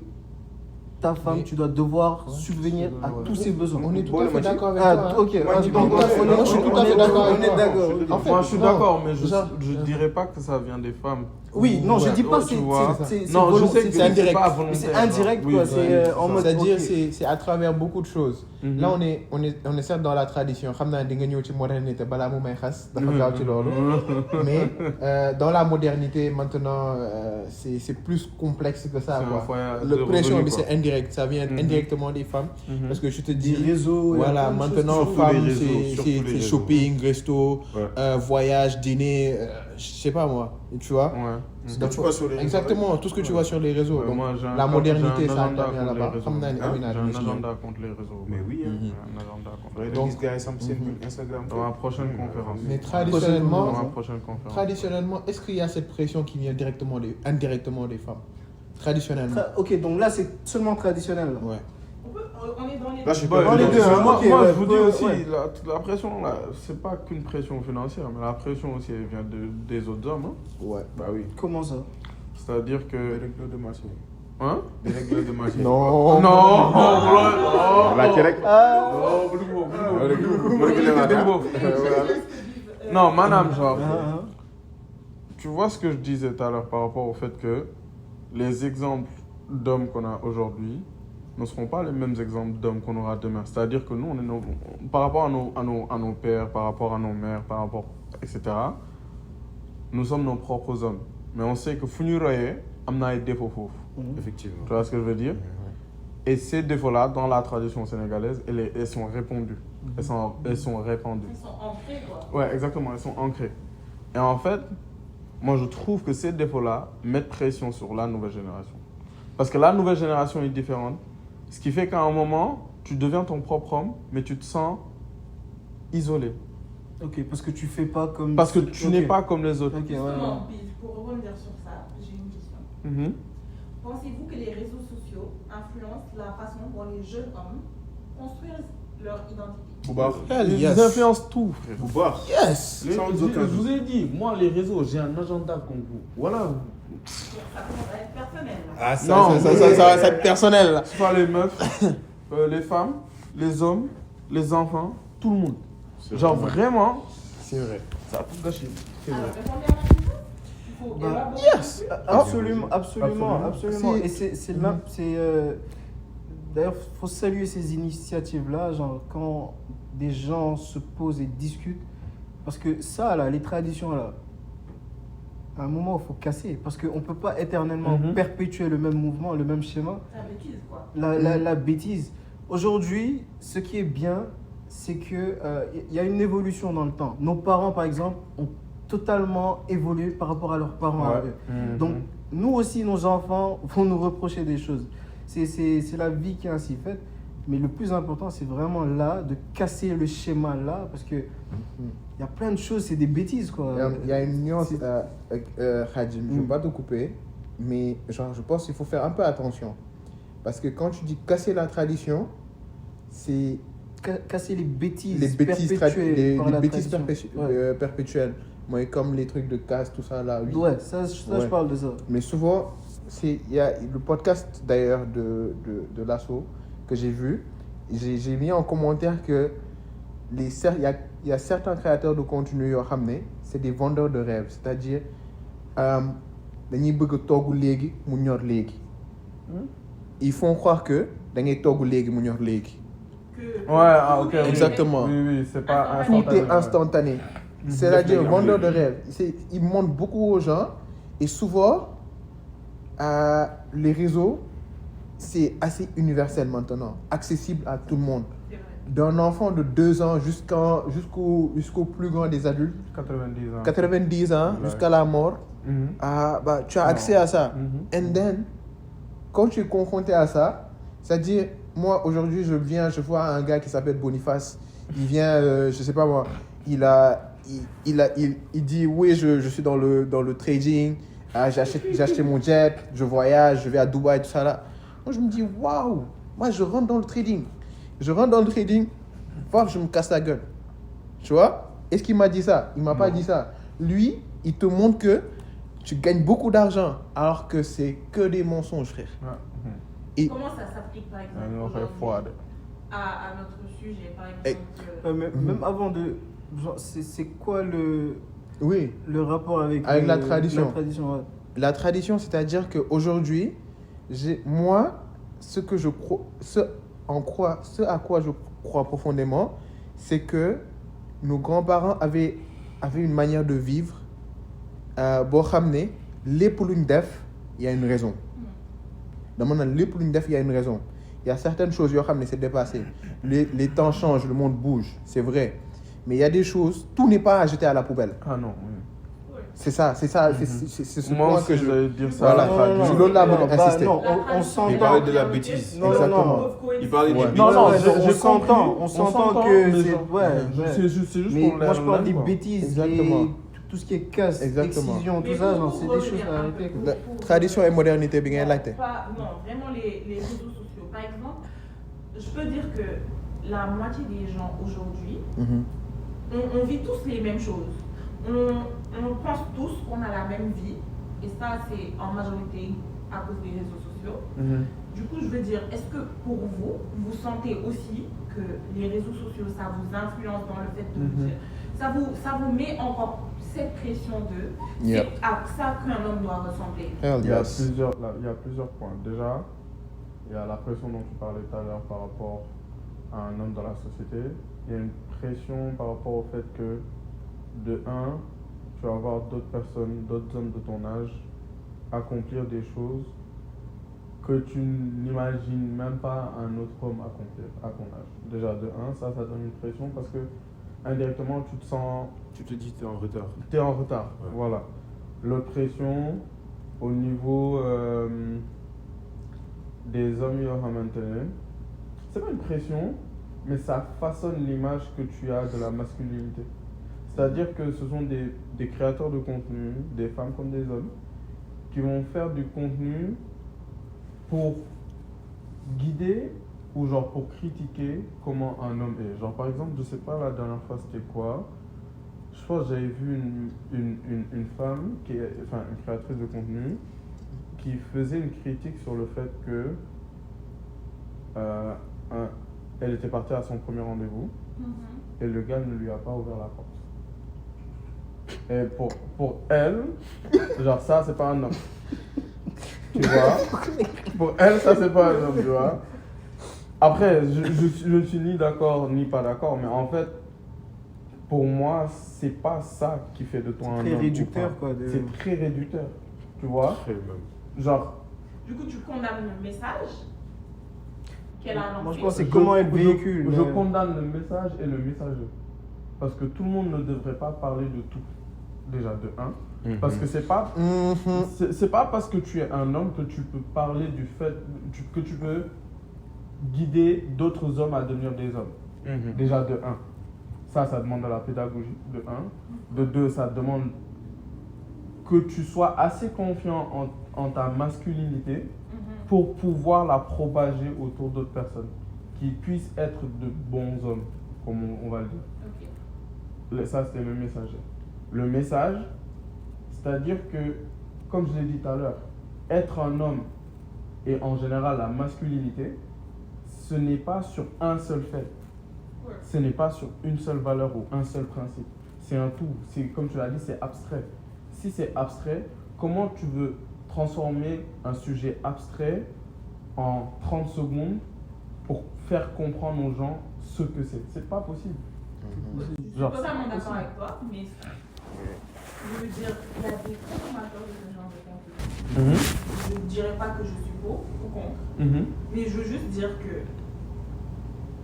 ta femme, tu dois devoir subvenir à tous ses besoins. On est tout à fait d'accord avec Ah, toi. hein. ok. Moi, Ah, je donc, je suis tout à fait d'accord avec On est toi. d'accord. En fait, Moi, je suis non. d'accord, mais je Genre, dirais pas que ça vient des femmes. Oui, non, je dis pas tu c'est vois. c'est Non, je sais que c'est indirect. pas mais volontaire. c'est indirect Oui, quoi, oui, c'est en mode C'est-à-dire, ok. c'est à travers beaucoup de choses. Mhm. Là, on est certes dans la tradition. Xam naa di nga ñëw ci modernité balaa mu may xas. Dafa gaaw ci loolu. Mais dans la modernité, maintenant, c'est plus complexe que ça. C'est un Quoi. foyer Le de pression, revenus, c'est quoi. indirect. Ça vient indirectement des femmes. Parce que je te Des dis, réseaux. il y a voilà, plein de choses maintenant, qui sont- Surtout les femmes, réseaux, c'est surtout les c'est réseaux. shopping, resto, Ouais. voyage, dîner, je sais pas moi. Tu vois. Ouais. Donc, tu vois sur les réseaux. exactement, tout ce que tu vois sur les réseaux. Ouais, Donc, moi, j'ai un- la modernité, j'ai un ça agenda intervient contre les là-bas. réseaux. Xam naa ne Amina J'ai dina un ci ñëw. agenda contre les réseaux. Mais oui, hein. J'ai un agenda contre les Right, réseaux. these guys, some seen Instagram. Dans ma prochaine conférence. Mais Dans traditionnellement, ma prochaine conférence. traditionnellement, est-ce qu'il y a cette pression qui vient indirectement des femmes? Traditionnellement. Ok, donc là c'est seulement traditionnel. Là. Ouais. On est dans les Là, je suis Bah, pas les deux, hein. moi, Ok, moi, ouais, je vous dis ouais, aussi, ouais. la pression, là, c'est pas qu'une pression financière, mais la pression aussi, elle vient des autres hommes. Hein. Ouais. Bah oui. Comment ça? C'est-à-dire Des que. règles de marché. Hein? Des règles de marché. Non. Non! La Québec. Non, madame, genre. Ah, Tu vois ce que je disais tout à l'heure par rapport au fait que les exemples d'hommes qu'on a aujourd'hui ne seront pas les mêmes exemples d'hommes qu'on aura demain. C'est-à-dire que nous, on est par rapport à nos pères, par rapport à nos mères, par rapport, etc., nous sommes nos propres hommes. Mais on sait que Funuraye, amna des défauts. Effectivement. Tu vois ce que je veux dire? Et ces défauts-là, dans la tradition sénégalaise, elles sont répandues. Elles sont répandues. Ils sont ancrés, quoi. Ouais, exactement, elles sont ancrées. Et en fait, moi je trouve que ces défauts-là mettent pression sur la nouvelle génération. Parce que la nouvelle génération est différente. Ce qui fait qu'à un moment, tu deviens ton propre homme, mais tu te sens isolé. Ok, parce que tu fais pas comme... Parce que tu n'es pas comme les autres. Ok, ouais, ouais. Justement, Biz, pour rebondir sur ça, j'ai une question. Mhm. Pensez-vous que les réseaux sociaux influencent la façon dont les jeunes hommes construisent leur identité? Boubar. Ils influencent tout, frère. Boubar. Yes. Les- Sans je aucun doute. vous ai dit, moi, les réseaux, j'ai un agenda comme vous. Voilà. Ça commence à être personnel, là. Ah, Non, ça va être personnel là. C'est pas les meufs, les femmes, les hommes, les enfants, tout le monde. Genre vraiment, C'est vrai. ça a tout gâché. Alors, répondez à ma question. Il faut Bah, élaborer. Yes. Absolument. Absolument. Et c'est là, d'ailleurs, faut saluer ces initiatives-là, genre quand des gens se posent et discutent, parce que ça, là, les traditions, là, à un moment, il faut casser, parce qu'on ne peut pas éternellement perpétuer le même mouvement, le même schéma, C'est la bêtise, quoi. la bêtise. Aujourd'hui, ce qui est bien, c'est qu'il y a une évolution dans le temps. Nos parents, par exemple, ont totalement évolué par rapport à leurs parents. à eux. Donc, nous aussi, nos enfants vont nous reprocher des choses. C'est la vie qui est ainsi faite. Mais le plus important, c'est vraiment là, de casser le schéma là, parce que il y a plein de choses, c'est des bêtises, quoi. Il y a une nuance, Khadim, je ne veux pas te couper, mais genre, je pense qu'il faut faire un peu attention. Parce que quand tu dis casser la tradition, c'est Casser les bêtises, les bêtises, perpétuées par la bêtises tradition. Ouais. perpétuelles. Moi, comme les trucs de casse, tout ça là. Oui. Ouais, ça, Ouais. je parle de ça. Mais souvent, il y a le podcast d'ailleurs de l'ASSO que j'ai vu. J'ai mis en commentaire que il y a certains créateurs de contenu, c'est des vendeurs de rêves. C'est-à-dire, dañuy bëgg togg léegi mu ñor léegi. Ils font croire que dañuy togg léegi mu ñor léegi. Ok. Exactement. Oui, c'est pas Tout est instantané. instantané. C'est-à-dire, vendeur de rêve. Ils montrent beaucoup aux gens et souvent, les réseaux, c'est assez universel maintenant, accessible à tout le monde. C'est vrai. D'un enfant de 2 ans jusqu'au plus grand des adultes, 90 ans. 90 ans, Ouais. jusqu'à la mort, tu as accès à ça. And then, quand tu es confronté à ça, c'est-à-dire, moi aujourd'hui, je vois un gars qui s'appelle Boniface. Il vient, je sais pas moi, il dit oui, je suis dans le trading, j'ai acheté mon jet, je voyage, je vais à Dubaï, tout ça là. Moi je me dis waouh, moi je rentre dans le trading, voir je me casse la gueule. Tu vois? Est-ce qu'il m'a dit ça? Il m'a pas dit ça. Lui, il te montre que tu gagnes beaucoup d'argent alors que c'est que des mensonges, frère. Et Comment ça s'applique, par exemple, Un aujourd'hui froide. à notre sujet, par exemple Même avant de... genre, c'est quoi oui, le rapport avec la tradition. Ouais. La tradition, c'est-à-dire qu'aujourd'hui, moi, ce à quoi je crois profondément, c'est que nos grands-parents avaient une manière de vivre. Boo xam ne lépp luñ def, il y a une raison. Dama naan lépp luñ def, il y a une raison. Il y a certaines choses yoo xam ne c'est dépassé. Les temps changent, le monde bouge, c'est vrai. Mais il y a des choses, tout n'est pas à jeter à la poubelle. Ah non, oui. C'est ça, c'est ce Moi point aussi, que je... j'allais dire ça. Voilà, Non, c'est l'autre là, non, mais insister. non, on Il s'entend. parlait de la bêtise. Non, Exactement. Il parlait des Ouais. bêtises. Non, non, Ouais, j'ai s'entend, compris. on s'entend que mais c'est... genre, Ouais, C'est juste mais pour moi je parle des quoi. bêtises, Exactement. tout ce qui est casse, Exactement. excision, tout Mais ça, pour- genre, pour c'est des revenir choses à un arrêter. peu, quoi. pour- Tradition et modernité, bien là. Non, vraiment les réseaux sociaux. Par exemple, je peux dire que la moitié des gens aujourd'hui, on vit tous les mêmes choses. On pense tous qu'on a la même vie. Et ça, c'est en majorité à cause des réseaux sociaux. Du coup, je veux dire, est-ce que pour vous, vous sentez aussi que les réseaux sociaux, ça vous influence dans le fait de vous dire, ça vous met encore cette pression de, Yep. c'est à ça qu'un homme doit ressembler. Il y a plusieurs points. Déjà, il y a la pression dont tu parlais tout à l'heure par rapport à un homme dans la société. Il y a une pression par rapport au fait que, de un, tu vas voir d'autres personnes, d'autres hommes de ton âge accomplir des choses que tu n'imagines même pas un autre homme accomplir à ton âge. Déjà, de un, ça donne une pression parce que indirectement, tu te sens. Tu te dis que tu es en retard. Tu es en retard, Ouais. voilà. L'autre pression, au niveau des hommes yoo xamante ne c'est pas une pression, mais ça façonne l'image que tu as de la masculinité. C'est-à-dire que ce sont des créateurs de contenu, des femmes comme des hommes, qui vont faire du contenu pour guider ou genre pour critiquer comment un homme est. Genre par exemple, je sais pas la dernière fois c'était quoi, je pense que j'avais vu une femme, enfin une créatrice de contenu, qui faisait une critique sur le fait que elle était partie à son premier rendez-vous et le gars ne lui a pas ouvert la porte. Et pour elle, genre ça c'est pas un homme. Tu vois? Pour elle, ça c'est pas un homme, tu vois? Après, je ne suis ni d'accord ni pas d'accord, mais en fait, pour moi, c'est pas ça qui fait de toi un homme. Très réducteur, quoi. C'est très réducteur, tu vois? Très même. Genre. Du coup, tu condamnes le message qu'elle a lancé. Moi, je pense que c'est comment elle véhicule. Je condamne le message et le messager. Parce que tout le monde ne devrait pas parler de tout. Déjà, de un. Parce que c'est pas, c'est pas parce que tu es un homme que tu peux parler du fait que tu peux guider d'autres hommes à devenir des hommes. Déjà, de un. Ça demande de la pédagogie, de un. De deux, ça demande que tu sois assez confiant en ta masculinité pour pouvoir la propager autour d'autres personnes qui puissent être de bons hommes, comme on va le dire. Ok. Ça, c'était le messager. Le message, c'est-à-dire que, comme je l'ai dit tout à l'heure, être un homme et en général la masculinité, ce n'est pas sur un seul fait. Ce n'est pas sur une seule valeur ou un seul principe. C'est un tout. C'est, comme tu l'as dit, c'est abstrait. Si c'est abstrait, comment tu veux transformer un sujet abstrait en 30 secondes pour faire comprendre aux gens ce que c'est? C'est pas possible. Je suis totalement d'accord avec toi, mais je veux dire, il y a des consommateurs de ce genre de contenu. Je ne dirais pas que je suis pour ou contre, mais je veux juste dire que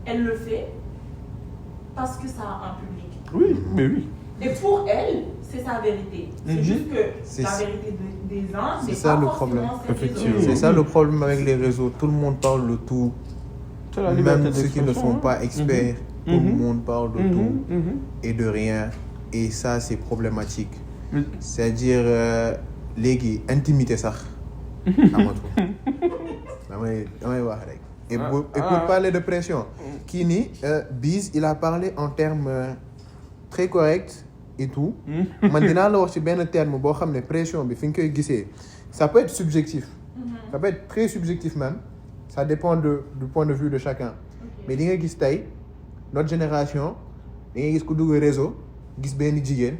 elle le fait parce que ça a un public. Oui, mais oui. Et pour elle, c'est sa vérité. C'est juste que la vérité des uns, c'est c'est ça pas le forcément problème. celle des Effectivement. autres. C'est ça le problème avec les réseaux. Tout le monde parle de tout. Même ceux qui ne sont pas experts, tout le monde parle de tout et de rien. Et ça, c'est problématique. C'est-à-dire, léegi intimité sax amatul. damay wax rek. Et pour parler de pression, kii nii Biz, il a parlé en termes très corrects et tout. Man dinaa la wax ci benn terme boo xam ne pression bi fi nga koy gisee, ça peut être subjectif. Ça peut être très subjectif même. Ça dépend du point de vue de chacun. Mais li nga gis tey notre génération da ngay gis ku dugg réseau gis benn jigéen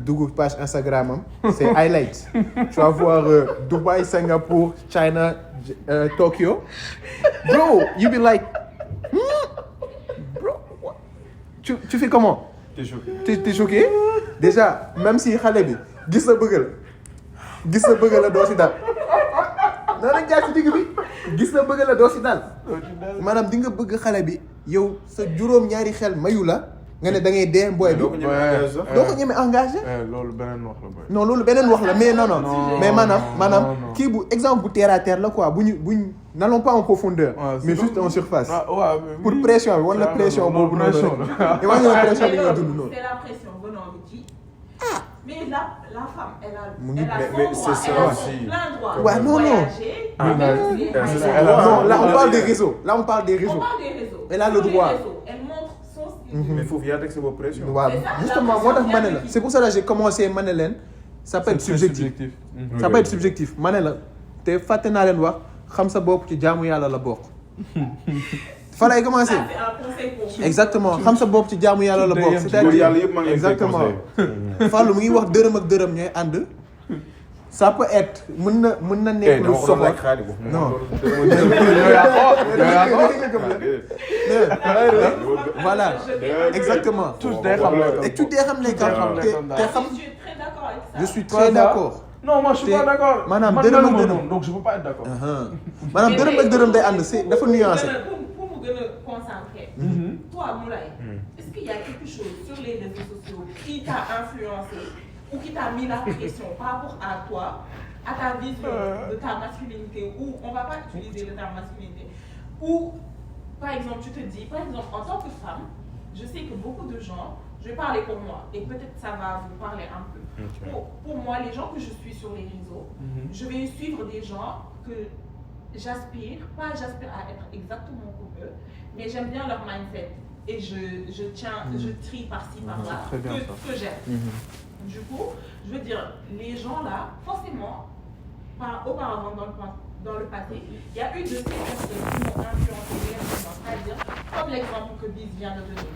dugg page Instagram am, c'est highlights. Tu vas voir Dubaï, Singapour, China, Tokyo. Bro, you be like, bro, what? Tu fais comment? T'es choqué. T'es choqué? Déjà, même si xale bi gis na bëgg la doo si dal. Na la jaar ci digg bi gis na bëgg la doo si dal. Maanaam di nga bëgg xale bi yow sa juróom ñaari xel mayu la nga ne da ngay dee booy bi. doo ko ñeme engagé. loolu beneen wax la boy. Non loolu beneen wax la mais non. Mais maanaam kii bu exemple bu terre à terre la quoi buñ n'allons pas en profondeur. Mais juste en surface. Pour pression bi wala pression boobu noonu rek. Imagine la pression bi nga dund noonu. C'est la pression venant de qui? Mais la femme, elle a mais son c'est droit, ça elle a aussi. son plein droit Ouais, de non. voyager. Non, là on parle des réseaux. On parle des réseaux. Elle a le Sur les droit. réseaux, elle montre son style. Mais il faut fier avec ses pression. waaw justement moo tax ma ne la c'est pour ça que j'ai commencé ma ne leen ça peut être subjectif. Ça peut être subjectif ma ne la te fàtte naa leen wax xam sa bopp ci jaamu yàlla la bokk. fa lay commencé. Ça, c'est un conseil pour Exactement xam sa bopp ci jaamu yàlla la bokk. C'est-à-dire exactement Fallou mu ngi wax dërëm ak dërëm ñooy ànd. Ça peut être mën na nekk lu soxla. Non. Voilà exactement. Tous day xam Et tu day xam les gars te xam. Je suis très d'accord avec ça. Je suis très d'accord. Non, moi je suis pas d'accord. Madame, Man, dërëm ak non, dërëm. non, donc je peux pas être d'accord. maanaam dërëm ak dërëm day ànd c'est dafa nuancé. Pour me concentrer, toi, Moulay, est-ce qu'il y a quelque chose sur les réseaux sociaux qui t'a influencé ou qui t'a mis la pression par rapport à toi, à ta vision de ta masculinité, ou on va pas utiliser le terme masculinité, ou par exemple, tu te dis, par exemple, en tant que femme, je sais que beaucoup de gens, je vais parler pour moi, et peut-être ça va vous parler un peu. Ok. Pour moi, les gens que je suis sur les réseaux, je vais suivre des gens que j'aspire à être exactement comme eux, mais j'aime bien leur mindset. Et je trie par-ci, par-là, C'est très bien, ça. que j'aime. Du coup, je veux dire, les gens là, forcément, auparavant dans le passé, il y a eu de ces personnes qui m'ont influencé négativement, c'est-à-dire, comme l'exemple que Biz vient de donner.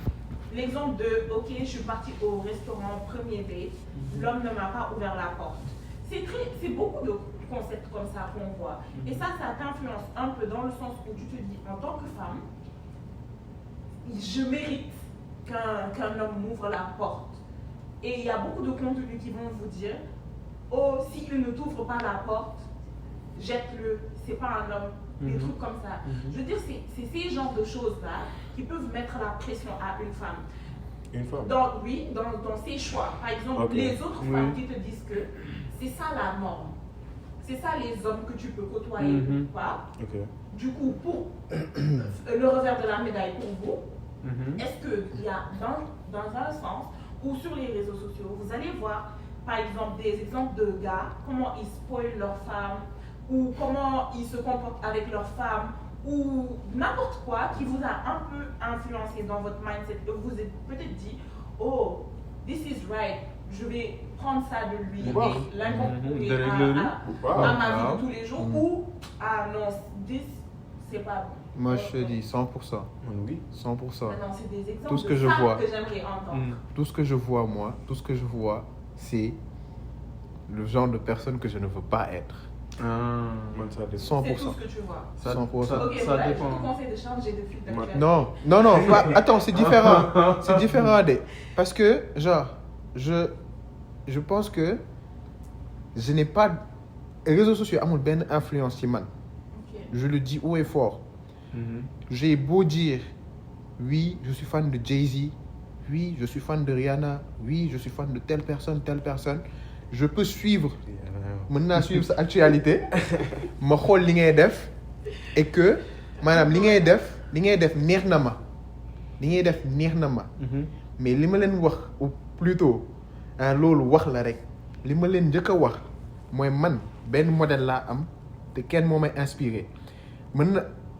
L'exemple de, ok, je suis partie au restaurant premier date, l'homme ne m'a pas ouvert la porte. C'est beaucoup de concepts comme ça qu'on voit. Et ça t'influence un peu dans le sens où tu te dis, en tant que femme, je mérite qu'un homme m'ouvre la porte. Et il y a beaucoup de contenus qui vont vous dire, oh, s'il ne t'ouvre pas la porte, jette-le, c'est pas un homme. Des trucs comme ça. Je veux dire, c'est ces genres de choses-là qui peuvent mettre la pression à une femme. Une femme. Dans ses choix. Par exemple, les autres femmes qui te disent que c'est ça la norme. C'est ça les hommes que tu peux côtoyer ou pas. Du coup, pour le revers de la médaille pour vous, est-ce qu'il y a dans un sens ou sur les réseaux sociaux, vous allez voir par exemple des exemples de gars, comment ils spoilent leurs femmes, ou comment ils se comportent avec leurs femmes, ou n'importe quoi qui vous a un peu influencé dans votre mindset, et vous vous êtes peut-être dit, oh, this is right, je vais prendre ça de lui et l'incorporer à ma vie de tous les jours, ou, ah non, c'est pas bon. Moi je te dis 100%. Oui. 100%. Non, c'est des exemples Tout ce que de je femmes vois. que j'aimerais entendre. Tout ce que je vois, c'est le genre de personne que je ne veux pas être. 100%. C'est tout ce que tu vois. 100%. Ok, ça voilà, dépend. je te conseille de changer de fil d'actualité. Non, attends, c'est différent. C'est différent, parce que, genre, je pense que je n'ai pas. Les réseaux sociaux ont une influence sur moi. Je le dis haut et fort. J'ai beau dire, oui, je suis fan de Jay-Z, oui, je suis fan de Rihanna, oui, je suis fan de telle personne. Je peux suivre, suivre sa actualité, ma xool li ngay def, et que, maanaam li ngay def neex na ma. Mais li ma leen wax, ou plutôt, loolu wax la rek. Li ma leen njëkk a wax, mooy man benn modèle laa am, te kenn moo may inspiré.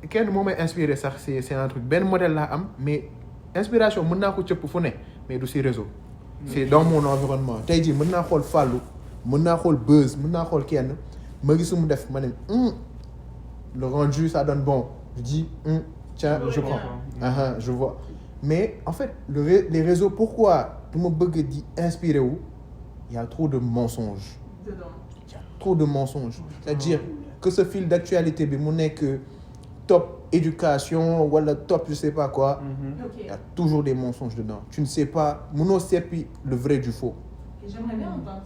Kenn moo may inspiré sax c'est un truc benn modèle laa am, mais inspiration mën naa ko cëpp fu ne, mais du si réseau. C'est dans mon environnement. Tey jii mën naa xool Fallou, mën naa xool Buzz, mën naa xool kenn ma gis mu def ma ne le rendu ça donne bon. Je dis tiens, je prends. Je vois. Mais en fait les réseaux, pourquoi du ma bëgg di inspiré wu, il y a trop de mensonges. Il y a trop de mensonges. C'est-à-dire que ce fil d'actualité bi mu nekk top éducation ou le top je sais pas quoi, il y a toujours des mensonges dedans. Tu ne sais pas, mënoo seppi le vrai du faux. J'aimerais bien entendre.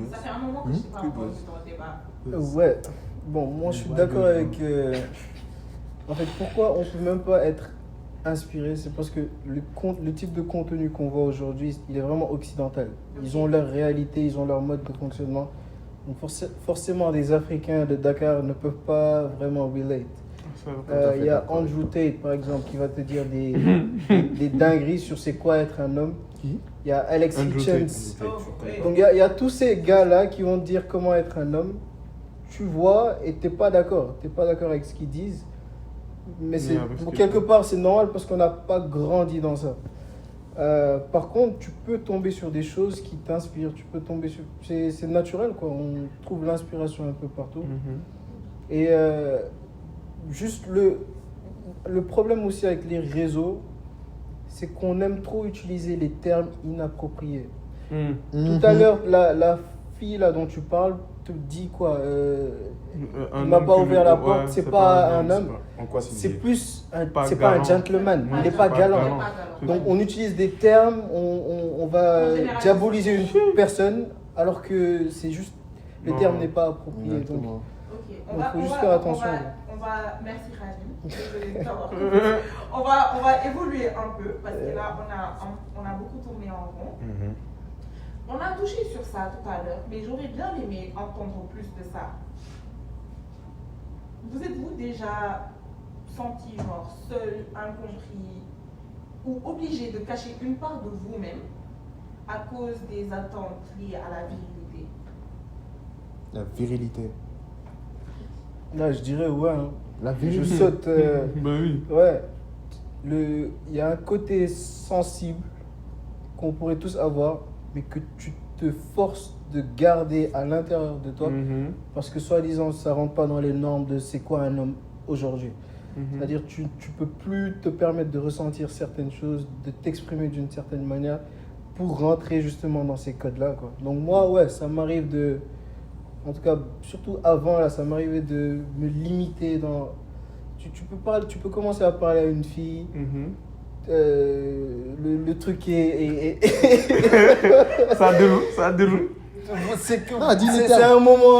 Ça fait un moment que je ne sais pas encore dans le débat. Ouais, bon, moi je suis d'accord avec... En fait, pourquoi on ne peut même pas être inspiré, c'est parce que le type de contenu qu'on voit aujourd'hui, il est vraiment occidental. Ils ont leur réalité, ils ont leur mode de fonctionnement. Donc forcément, les Africains de Dakar ne peuvent pas vraiment relate. Il y a Andrew Tate, par exemple, qui va te dire des dingueries sur c'est quoi être un homme. Il y a Alex Hitchens. Donc il y a tous ces gars-là qui vont te dire comment être un homme. Tu vois et tu n'es pas d'accord. Tu n'es pas d'accord avec ce qu'ils disent. Mais quelque part, c'est normal parce qu'on n'a pas grandi dans ça. Par contre, tu peux tomber sur des choses qui t'inspirent. Tu peux tomber sur... C'est naturel, quoi. On trouve l'inspiration un peu partout. Et... juste le problème aussi avec les réseaux, c'est qu'on aime trop utiliser les termes inappropriés. Tout à l'heure, la fille là dont tu parles te dit quoi, il m'a pas ouvert la porte, c'est pas un homme. C'est plus, c'est pas un gentleman, il n'est pas galant. Donc on utilise des termes, on va diaboliser une personne alors que c'est juste le Non. terme n'est pas approprié. Donc, Exactement. Ok, Il faut juste faire attention. Merci Rani. Désolée de t'avoir coupé. on va évoluer un peu parce que là on a beaucoup tourné en rond. On a touché sur ça tout à l'heure, mais j'aurais bien aimé entendre plus de ça. Vous êtes-vous déjà senti genre seul, incompris ou obligé de cacher une part de vous-même à cause des attentes liées à la virilité? La virilité. là, je dirais ouais. Hein. La Je virilité. saute. Bah oui. Ouais. Il y a un côté sensible qu'on pourrait tous avoir, mais que tu te forces de garder à l'intérieur de toi, parce que soi-disant, ça rentre pas dans les normes de c'est quoi un homme aujourd'hui. C'est-à-dire tu peux plus te permettre de ressentir certaines choses, de t'exprimer d'une certaine manière pour rentrer justement dans ces codes-là, quoi. Donc moi, ouais, ça m'arrive de... En tout cas, surtout avant, là, ça m'arrivait de me limiter dans... Tu peux commencer à parler à une fille, le truc est... Ça déroule. C'est que Ah, dis-le c'est terme. un moment,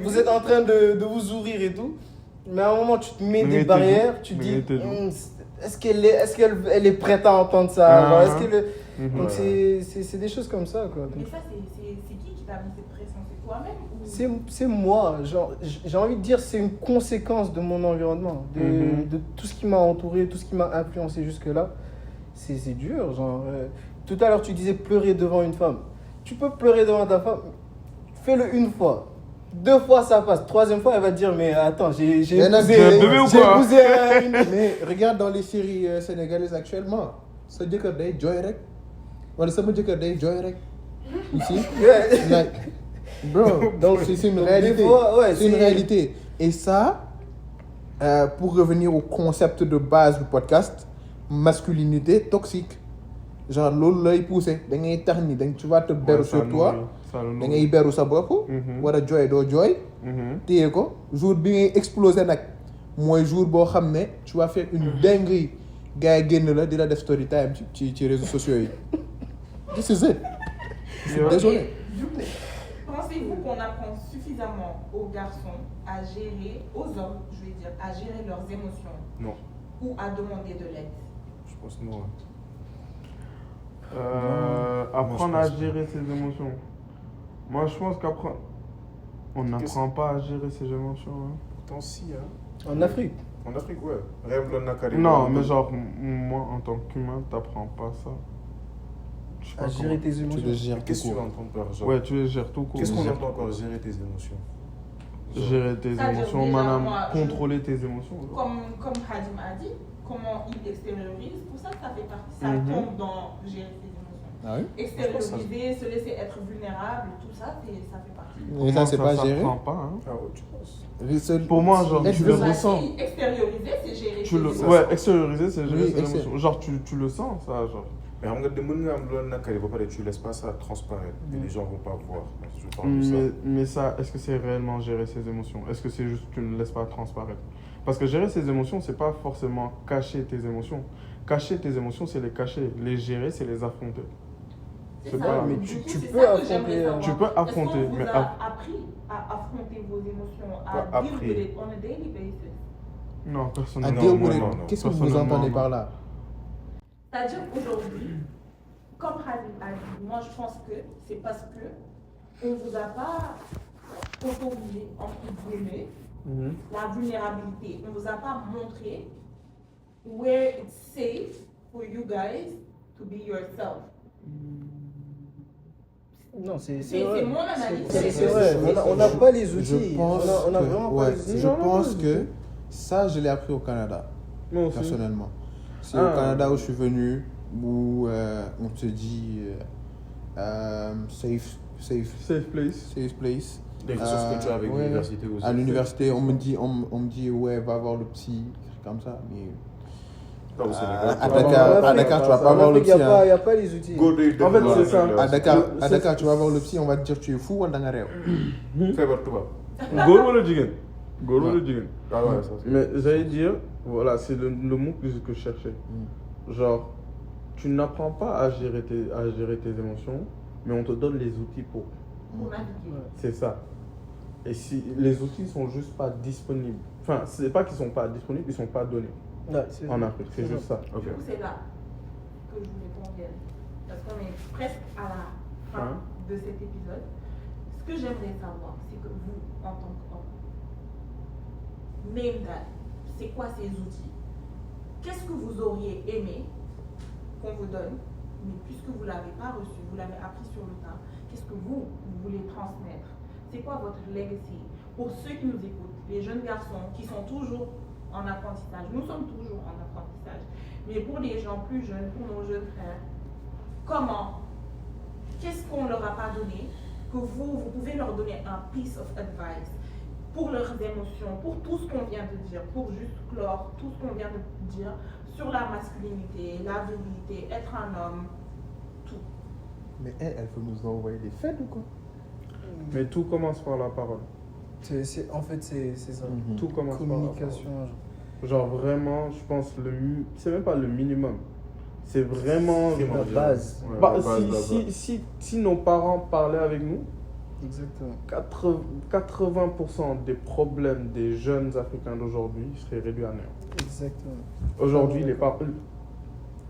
vous êtes en train de vous ouvrir et tout, mais à un moment tu te mets Mais des t'es barrières, doux. tu Mais dis, t'es doux. est-ce qu'elle est prête à entendre ça, Ah. genre, est-ce qu'elle... Donc Ouais. c'est des choses comme ça, quoi. Donc, Mais ça, c'est qui t'a mis cette pression? C'est toi-même ou... c'est moi, genre, j'ai envie de dire, c'est une conséquence de mon environnement, de tout ce qui m'a entouré, tout ce qui m'a influencé jusque-là. C'est dur, genre. Tout à l'heure, tu disais pleurer devant une femme. Tu peux pleurer devant ta femme, fais-le une fois. 2 fois, ça passe. 3e fois, elle va te dire, mais attends, j'ai y en a épousé, deux, bébé ou j'ai quoi épousé une... Mais regarde dans les séries sénégalaises actuellement. Sa jëkkër day jooy rek. Wala sama jëkkër day jooy rek. Ici. Like, bro, Donc, c'est une donc, réalité. des fois, ouais, c'est une réalité. Et ça, pour revenir au concept de base du podcast, masculinité toxique. Genre, loolu lay poussé. Da ngay tax ni tu vas te beru sur toi. Da ngay beru sa bopp. War a jooy doo jooy. Téye ko jour bi ngay exploser nag mooy jour boo xam ne tu vas faire une dinguerie. Gars yi génn la di la def story time ci réseaux sociaux yi. This is it. Je suis désolé. Pensez-vous qu'on apprend suffisamment aux garçons à gérer, aux hommes, je vais dire, à gérer leurs émotions Non. ou à demander de l'aide? Je pense non. Apprendre à gérer ses émotions. Moi, je pense qu'apprendre. On n'apprend pas à gérer ses émotions. Hein. Pourtant, si, hein. En Afrique. En Afrique, ouais. Rêve le Nakari. Non, mais genre, moi, en tant qu'humain, t'apprends pas ça. Je sais pas À gérer comment. tes Tu émotions. le gères Qu'est-ce que tout tu court. entends par genre Ouais, tu les gères tout court. Qu'est-ce qu'on entend par gérer tes émotions? Gérer tes C'est-à-dire, émotions, déjà, madame, moi, je- contrôler tes émotions. Comme Hadim a dit, comment il extériorise, pour ça fait partie, ça Mhm. tombe dans gérer ses émotions. Ah oui? Extérioriser, se laisser être vulnérable, tout ça, ça fait partie. Et ça, c'est pas géré. s'apprend pas, hein. Ah ouais, tu penses? Pour moi, genre, Et tu tu le le ressens. Extérioriser, c'est gérer Tu ses le... émotions. Ouais, extérioriser, c'est gérer Oui, ses émotions. Genre, tu le sens, ça, genre. Mais xam nga de mën nga am loolu Nakari ba pare tu laisses pas ça transparaître. Et les gens vont pas voir. Je parle de ça. Mais ça, est-ce que c'est réellement gérer ses émotions? Est-ce que c'est juste que tu ne laisses pas transparaître? Parce que gérer ses émotions, c'est pas forcément cacher tes émotions. Cacher tes émotions, c'est les cacher. Les gérer, c'est les affronter. C'est C'est ça. pas- mais Du tu- coup, tu c'est peux ça que affronter, j'aimerais savoir. tu peux affronter, Est-ce qu'on mais vous a appris à affronter vos émotions, à Pas deal appris. with it on a daily basis? Non, À personnellement. deal non, with it. non, non. Qu'est-ce que vous Personnellement, entendez non. par là? C'est-à-dire qu'aujourd'hui, comme Hadim a dit, moi je pense que c'est parce que on ne vous a pas autorisé, entre guillemets, la vulnérabilité. On ne vous a pas montré where it's safe for you guys to be yourself. Non, c'est C'est vrai. mon analyse. C'est vrai. On n'a pas les outils. Je pense on a que, vraiment ouais, pas les outils. je pense que ça, je l'ai appris au Canada, Moi aussi. personnellement. C'est Ah. au Canada où je suis venu, où on te dit safe place. Les ressources que tu as avec ouais. l'université aussi. À l'université, on me dit ouais, va voir le psy, comme ça. Mais Pas au Sénégal. à Dakar, tu vas pas voir le psy. Il n'y a pas les outils. Go de- En fait, c'est ça. À Dakar, tu vas voir le psy, on va te dire tu es fou ou da nga réew. Feebar tubaab. Góor wala jigéen? Góor wala jigéen? Ah ouais, ça c'est. Mais j'allais dire, voilà, c'est le mot que je cherchais. Genre, tu n'apprends pas à gérer tes émotions, mais on te donne les outils pour. Pour naviguer. C'est ça. Et si les outils sont juste pas disponibles, enfin, c'est pas qu'ils sont pas disponibles, ils sont pas donnés Ouais, en Afrique, c'est juste ça. Ok. Du coup, c'est là que je voulais qu'on vienne. Parce qu'on est presque à la fin Hein? de cet épisode. Ce que j'aimerais savoir, c'est que vous, en tant qu'homme, name that, c'est quoi ces outils? Qu'est-ce que vous auriez aimé qu'on vous donne, mais puisque vous ne l'avez pas reçu, vous l'avez appris sur le tas, qu'est-ce que vous voulez transmettre? C'est quoi votre legacy? Pour ceux qui nous écoutent, les jeunes garçons qui sont toujours en apprentissage, nous sommes toujours en apprentissage, mais pour les gens plus jeunes, pour nos jeunes frères, comment? Qu'est-ce qu'on ne leur a pas donné que vous pouvez leur donner un piece of advice pour leurs émotions, pour tout ce qu'on vient de dire, pour juste clore tout ce qu'on vient de dire sur la masculinité, la virilité, être un homme, tout. Mais elle veut nous envoyer des faits ou quoi? Mais tout commence par la parole. En fait, c'est ça. Tout commence par la Communication. parole. Genre vraiment, je pense, c'est même pas le minimum. C'est vraiment C'est la base. Ouais, Bah, la base, si nos parents parlaient avec nous, Exactement. 80% des problèmes des jeunes Africains d'aujourd'hui seraient réduits à néant. Exactement. Aujourd'hui, les parents,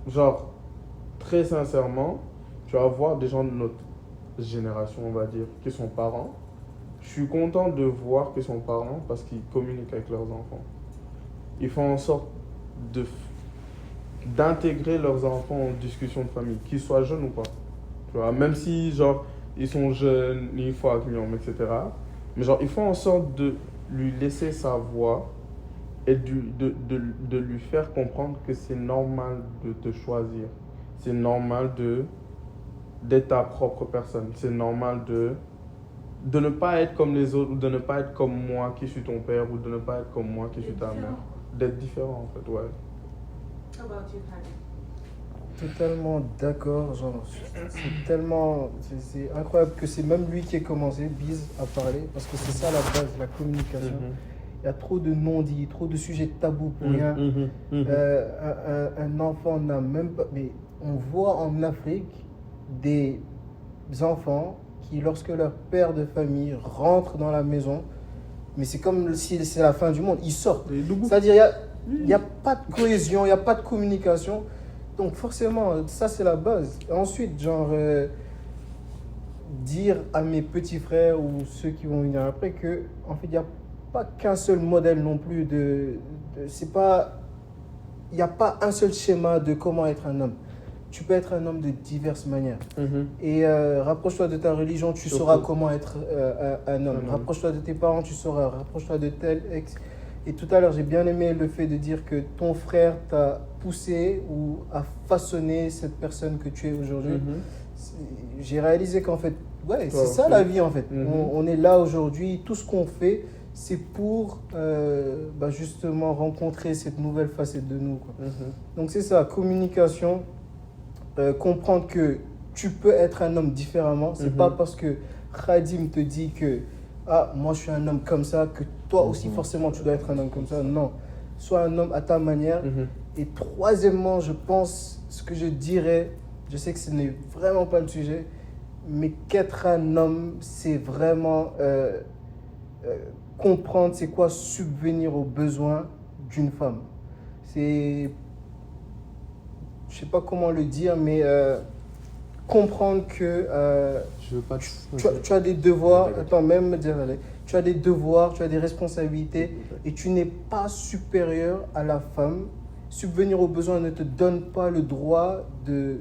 genre, très sincèrement, tu vas voir des gens de notre génération, on va dire, qui sont parents. Je suis content de voir qu'ils sont parents parce qu'ils communiquent avec leurs enfants. Ils font en sorte d'intégrer leurs enfants en discussion de famille, qu'ils soient jeunes ou pas. Tu vois, même si, genre, ils sont jeunes, il faut accueillir, etc. Mais genre, ils font en sorte de lui laisser sa voix et de lui faire comprendre que c'est normal de te choisir. C'est normal d'être ta propre personne. C'est normal de ne pas être comme les autres, ou de ne pas être comme moi qui suis ton père, ou de ne pas être comme moi qui suis ta mère. D'être différent, en fait, ouais. How about you, Khaled? Totalement d'accord, genre, c'est incroyable que c'est même lui qui ait commencé, Biz, à parler, parce que c'est ça la base, la communication. Il y a trop de non-dits, trop de sujets tabous pour rien. Un enfant n'a même pas... Mais on voit en Afrique des enfants qui, lorsque leur père de famille rentre dans la maison, mais c'est comme si c'est la fin du monde, ils sortent. C'est-à-dire, il n'y a pas de cohésion, il n'y a pas de communication. Donc forcément, ça c'est la base. Ensuite, genre, dire à mes petits frères ou ceux qui vont venir après que, en fait, il n'y a pas qu'un seul modèle non plus c'est pas... Il n'y a pas un seul schéma de comment être un homme. Tu peux être un homme de diverses manières. Et rapproche-toi de ta religion, tu sauras comment être un homme. Rapproche-toi de tes parents, tu sauras. Rapproche-toi de tel ex. Et tout à l'heure, j'ai bien aimé le fait de dire que ton frère t'a poussé ou a façonné cette personne que tu es aujourd'hui. J'ai réalisé qu'en fait, ouais, c'est ça la vie en fait. On est là aujourd'hui, tout ce qu'on fait, c'est pour justement rencontrer cette nouvelle facette de nous, quoi. Donc c'est ça, communication, comprendre que tu peux être un homme différemment. C'est pas parce que Khadim te dit que moi je suis un homme comme ça, que toi aussi forcément tu dois être un homme comme ça. Non, sois un homme à ta manière. Et troisièmement, je pense, ce que je dirais, je sais que ce n'est vraiment pas le sujet, mais qu'être un homme, c'est vraiment comprendre c'est quoi subvenir aux besoins d'une femme. C'est, je sais pas comment le dire, mais comprendre que je veux pas tu as des devoirs, attends, même me dire, tu as des devoirs, tu as des responsabilités et tu n'es pas supérieur à la femme. Subvenir aux besoins ne te donne pas le droit de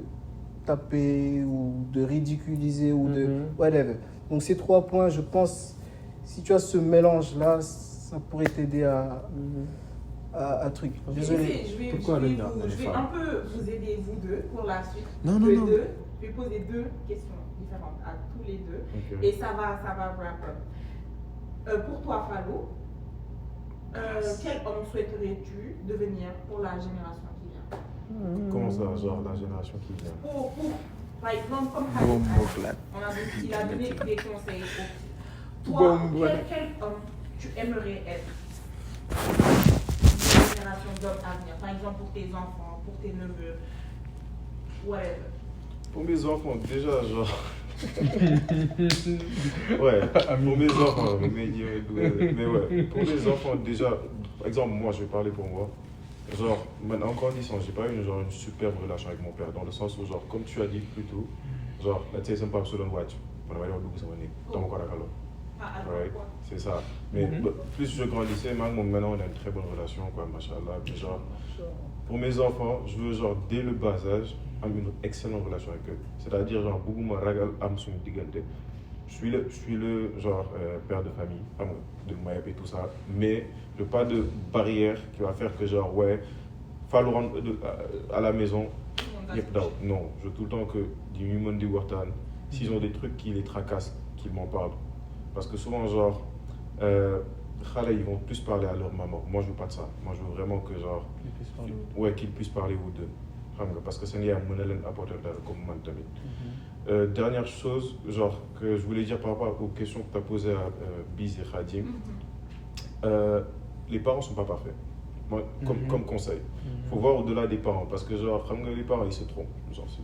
taper ou de ridiculiser ou de whatever. Donc ces 3 points, je pense, si tu as ce mélange-là, ça pourrait t'aider à truc. Désolé. Je vais un peu vous aider, vous deux, pour la suite. Non. Je vais poser 2 questions différentes à tous les deux. Et ça va wrap up. Pour toi, Fallou, quel homme souhaiterais-tu devenir pour la génération qui vient? Comment ça, genre la génération qui vient? Par exemple, comme Khaled, il a donné des conseils. Toi, quel homme tu aimerais être pour la génération d'hommes à venir? Par exemple, pour tes enfants, pour tes neveux, whatever. Pour mes enfants, déjà, genre. Ouais, pour mes enfants, mais ouais, pour mes enfants, déjà, par exemple, moi, je vais parler pour moi. Genre, maintenant, en grandissant, j'ai pas eu une superbe relation avec mon père, dans le sens où, genre, comme tu as dit plus tôt, genre, là, tu sais, c'est pas sur le watch. Ouais, c'est ça. Mais plus je grandissais, maintenant, on a une très bonne relation, quoi, machallah. Mais genre, pour mes enfants, je veux, genre, dès le bas âge, avoir une excellente relation avec eux. C'est-à-dire, genre, beaucoup me ragal am son digante. Je suis le genre père de famille, de Mayep et tout ça, mais je n'ai pas de barrière qui va faire que genre ouais, falloir rendre à la maison. Non, je veux tout le temps que du humain du Wartan, s'ils ont des trucs qui les tracassent, qu'ils m'en parlent. Parce que souvent genre, ils vont plus parler à leur maman. Moi je veux pas de ça. Moi je veux vraiment que genre, qu'ils puissent parler aux deux. Parce que c'est un modèle apporté comme Mantamit. Dernière chose, genre, que je voulais dire par rapport aux questions que tu as posées à Biz et Khadim. Les parents ne sont pas parfaits. Moi, comme conseil. Il faut voir au-delà des parents. Parce que, genre, les parents, ils se trompent. Genre, si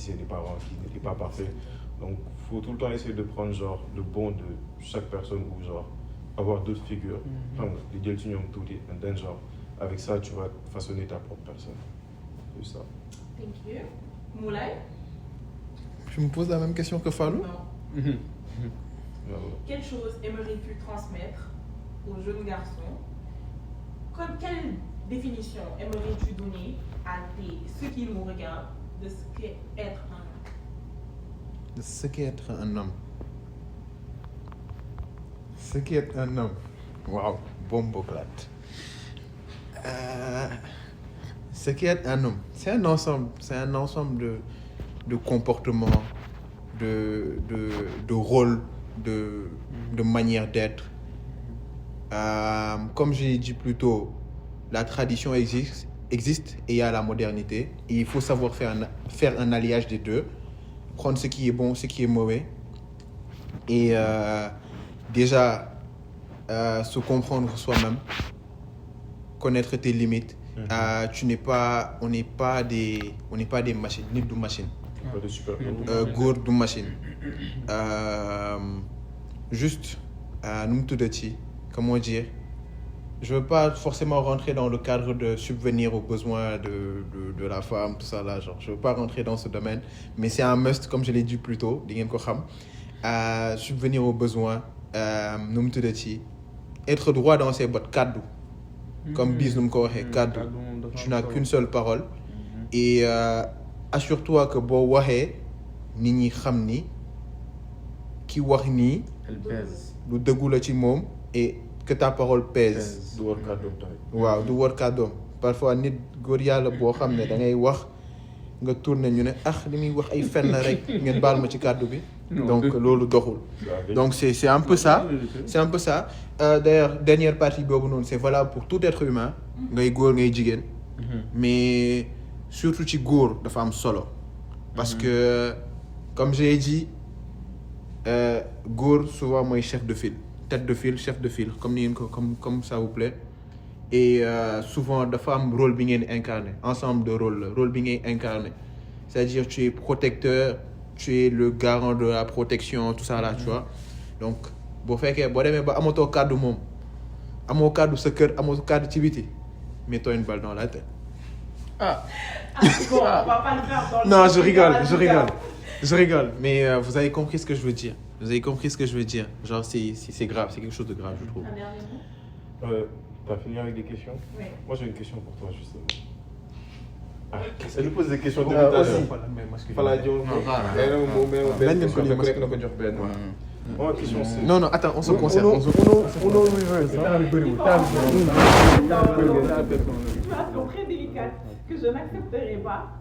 c'est des parents qui n'étaient pas parfaits. Donc, il faut tout le temps essayer de prendre, genre, le bon de chaque personne ou, genre, avoir d'autres figures. And then, genre, avec ça, tu vas façonner ta propre personne. C'est ça. Thank you. Moulay? Je me pose la même question que Fallou. Non. Quelle chose aimerais-tu transmettre aux jeunes garçons? Quelle définition aimerais-tu donner à ceux qui nous regardent de ce qu'est être un homme? De ce qu'est être un homme. Ce qu'est être un homme. Waouh, bomboclate. Ce qu'est être un homme, c'est un ensemble de comportements, de rôles, de manières d'être. Comme je l'ai dit plus tôt, la tradition existe et il y a la modernité. Et il faut savoir faire un alliage des deux, prendre ce qui est bon, ce qui est mauvais. Et déjà, se comprendre soi-même, connaître tes limites. On n'est pas des machines, ni de machines. Pas de super Gour de machine. Juste, nous tout petit, comment dire, je veux pas forcément rentrer dans le cadre de subvenir aux besoins de la femme, tout ça là, genre, je veux pas rentrer dans ce domaine, mais c'est un must, comme je l'ai dit plus tôt, subvenir aux besoins, nous tout petit, être droit dans ses bottes, cadeau. Comme Biz nous me cadeau. Tu n'as qu'une seule parole. Et assure-toi que bo waxé nit ñi xam ni ki wax ni lu deggu la ci mom et que ta parole pèse. Du war kàddoom tamit. Waaw du war kàddoom. Parfois nit góor yàlla boo xam ne da ngay wax nga tourner ñu ne li muy wax ay fen la rek ngeen baal ma ci kàddu bi. Donc loolu doxul. Donc c'est un peu ça. C'est un peu ça. D'ailleurs dernière partie boobu noonu c'est valable pour tout être humain. Ngay góor ngay jigéen. Mais surtout ci góor dafa am solo. Parce que comme j'ai dit góor souvent mooy chef de file, tête de file, chef de file comme ça vous plaît. Et souvent dafa am rôle bi ngeen incarné, ensemble de rôle bi ngay incarné. C'est-à-dire tu es protecteur, tu es le garant de la protection, tout ça là, tu vois. Donc boo demee ba amatoo kàddu moom amoo kàddu sa kër amoo kàddu ci biti, mets-toi une balle dans la tête. Bon, on va pas le faire dans le... Non, je rigole. Mais vous avez compris ce que je veux dire. Genre, c'est grave, c'est quelque chose de grave, je trouve. Un dernier mot? T'as fini avec des questions? Oui. Moi, j'ai une question pour toi, justement. Elle nous pose des questions depuis tout à l'heure. Moi, ma question, c'est... Non, attends, on se concentre. Situation très délicate que je n'accepterai pas.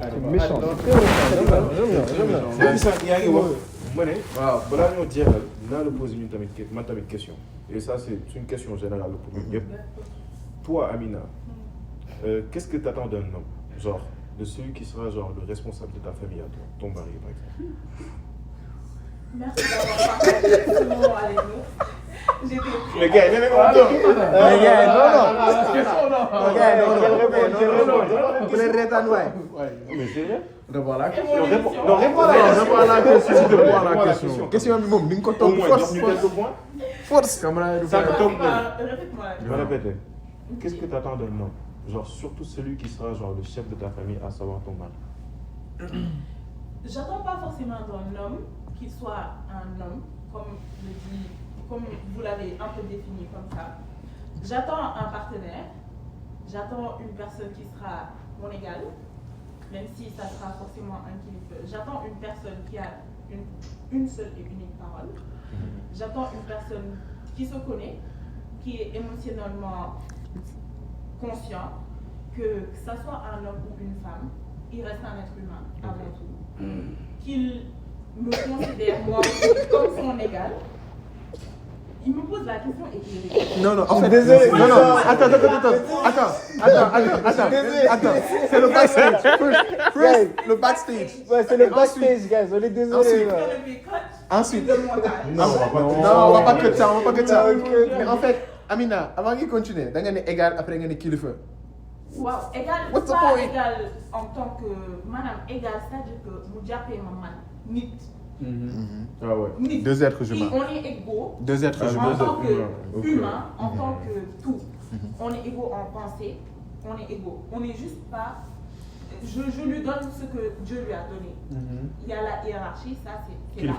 C'est méchant. Voilà, on dirait, là, le pose une question. Et ça, c'est une question générale pour nous. Toi, Amina, qu'est-ce que tu attends d'un homme? Genre, de celui qui sera genre le responsable de ta famille à toi, ton mari, par exemple. Merci d'avoir partagé ce moment avec nous. J'étais Les gars, il est non. Vous pouvez répondre, ouais. Mais c'est vrai. Revoir la question. Non, réponds à la question. Question bi moom ni nga ko Au toog moins, force. jox-nous quelques points. Force. Ça me tombe. Répète-moi. Je vais répéter. Qu'est-ce que tu attends d'un homme? Genre, surtout celui qui sera genre le chef de ta famille, à savoir ton mari. J'attends pas forcément d'un homme qu'il soit un homme, comme vous l'avez un peu défini comme ça. J'attends un partenaire, j'attends une personne qui sera mon égal, même si ça sera forcément un kilifa. J'attends une personne qui a une seule et unique parole. J'attends une personne qui se connaît, qui est émotionnellement conscient, que ça soit un homme ou une femme, il reste un être humain avant tout. Qu'il me considère moi comme son égal. Il me pose la question et il Non, en fait, désolé. Non, attends. C'est le backstage. First, le backstage. Ouais, c'est le backstage, guys. On est désolé. Ensuite. Non, on va pas que ça. Mais en fait, Amina, avant qu'il continue, da nga ne égal après nga ne kilifa. Waaw, égal, What's the pas point? égal en tant que maanaam égal, c'est-à-dire que mu jàppee ma man nit. Ah ouais. Nit. Deux êtres humains. On est égaux. Deux êtres En humains. tant que Ok. humain, en tant que tout. On est égaux en pensée, on est égaux. On n'est juste pas. Je lui donne ce que Dieu lui a donné. Il y a la hiérarchie, ça c'est là.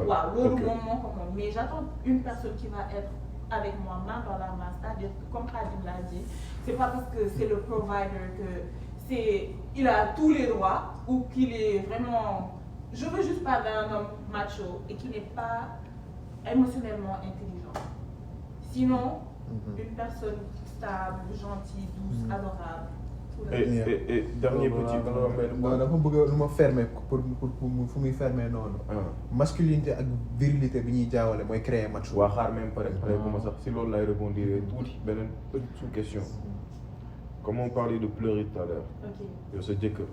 Waaw, loolu moom moo ko moom. Mais j'attends une personne qui va être avec moi main dans la main, c'est-à-dire que, comme Khadim l'a dit, c'est pas parce que c'est le provider que il a tous les droits ou qu'il est vraiment. Je veux juste pas d'un homme macho et qui n'est pas émotionnellement intelligent. Sinon, une personne stable, gentille, douce, adorable. Et dernier petit Non, dafa bëgg lu ma fermer pour fu muy fermer noonu. Masculinité ak virilité bi ñuy jaawale mooy créer macho. waa xaar même pare bu ma sax si loolu lay répondre tuuti beneen petite sous-question. Comme on parlait de pleurer tout à l'heure. Yow sa jëkkër.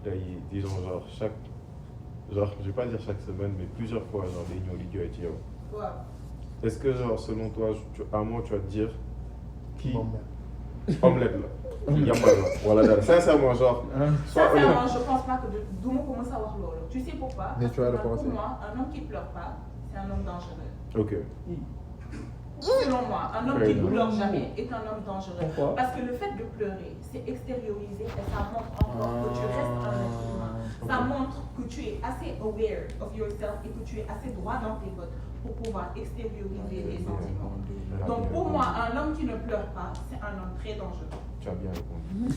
tey disons genre je vais pas dire chaque semaine mais plusieurs fois genre day ñëw di jooy ci yow. Est-ce que genre selon toi à moi tu vas te dire kii omelette la. Yambal la wala dara sincèrement genre. Sincèrement, je pense pas que du ma commencer à wax loolu. Tu sais pourquoi? Mais tu vas le penser. Pour moi, un homme qui pleure pas, c'est un homme dangereux. Ok. Selon moi, un homme qui ne pleure jamais est un homme dangereux. Pourquoi? Parce que le fait de pleurer, c'est extérioriser et ça montre encore que tu restes un être humain. Ça montre que tu es assez aware of yourself et que tu es assez droit dans tes bottes pour pouvoir extérioriser les sentiments. Donc pour moi, un homme qui ne pleure pas, c'est un homme très dangereux. Tu as bien répondu.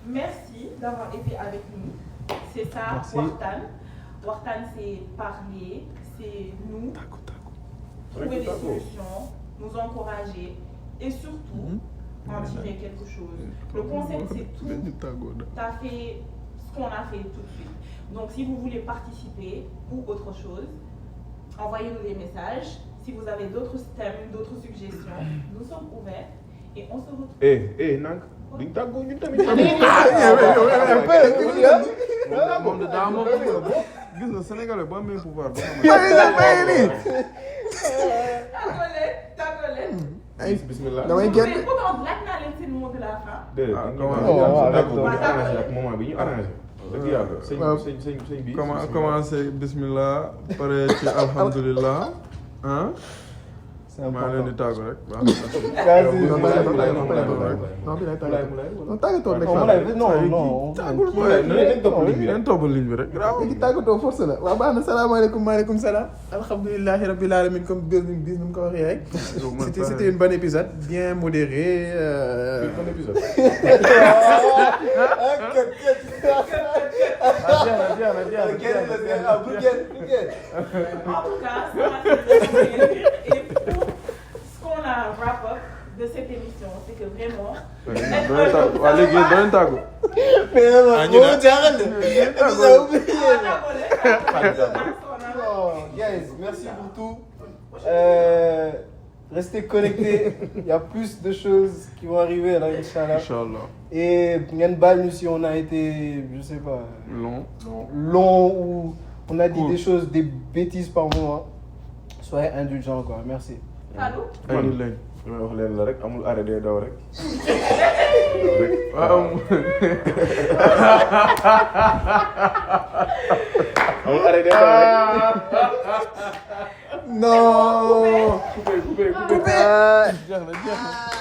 Merci d'avoir été avec nous. C'est ça, Waxtaan. Waxtaan, c'est parler, c'est nous trouver des solutions, nous encourager et surtout en tirer quelque chose. Le concept, c'est tout. Tu as fait ce qu'on a fait tout de suite. Donc, si vous voulez participer ou autre chose, envoyez-nous des messages. Si vous avez d'autres thèmes, d'autres suggestions, nous sommes ouverts et on se retrouve. Nank. Di nga tàggoo ñun tamit. moom de daa moom gis nga Sénégalais bu amee pouvoir ba Tàggoo leen. Bismillah. damay génn. Mais pourtant, laaj naa leen seen mot de la fin. déedéet bu ñu arrangé ak moment bi ñu arrangé. dëgg yàlla sëñ bi. commencé bismillah pare ci alhamdulillah maa leen di tàggu rek. tàggatoo rek. leen topp ligne bi rek. léegi tàggatoo force la. waaw baax na salaamaaleykum maaleykum salaam. alhamdulilahi rabbil alamin comme bis ni mu ko waxee rek. C'était une bonne épisode bien modéré. Bon épisode. En tout cas, ça m'a fait vraiment plaisir. Et pour ce qu'on a wrap up de cette émission, c'est que vraiment. waa léegi doon tàggu. Guys, merci pour tout. Restez connectés. Il y a plus de choses qui vont arriver là, Inch'Allah. Inch'Allah. Et Ngen Bal, nous, si on a été, je sais pas, long ou on a dit des choses, des bêtises par moment, soyez indulgents quoi. Merci. Allô? Amul lañ. li may wax leen la rek amul arrêt day daw rek. amul arrêt day daw rek. Non. Coupé. Jeex na.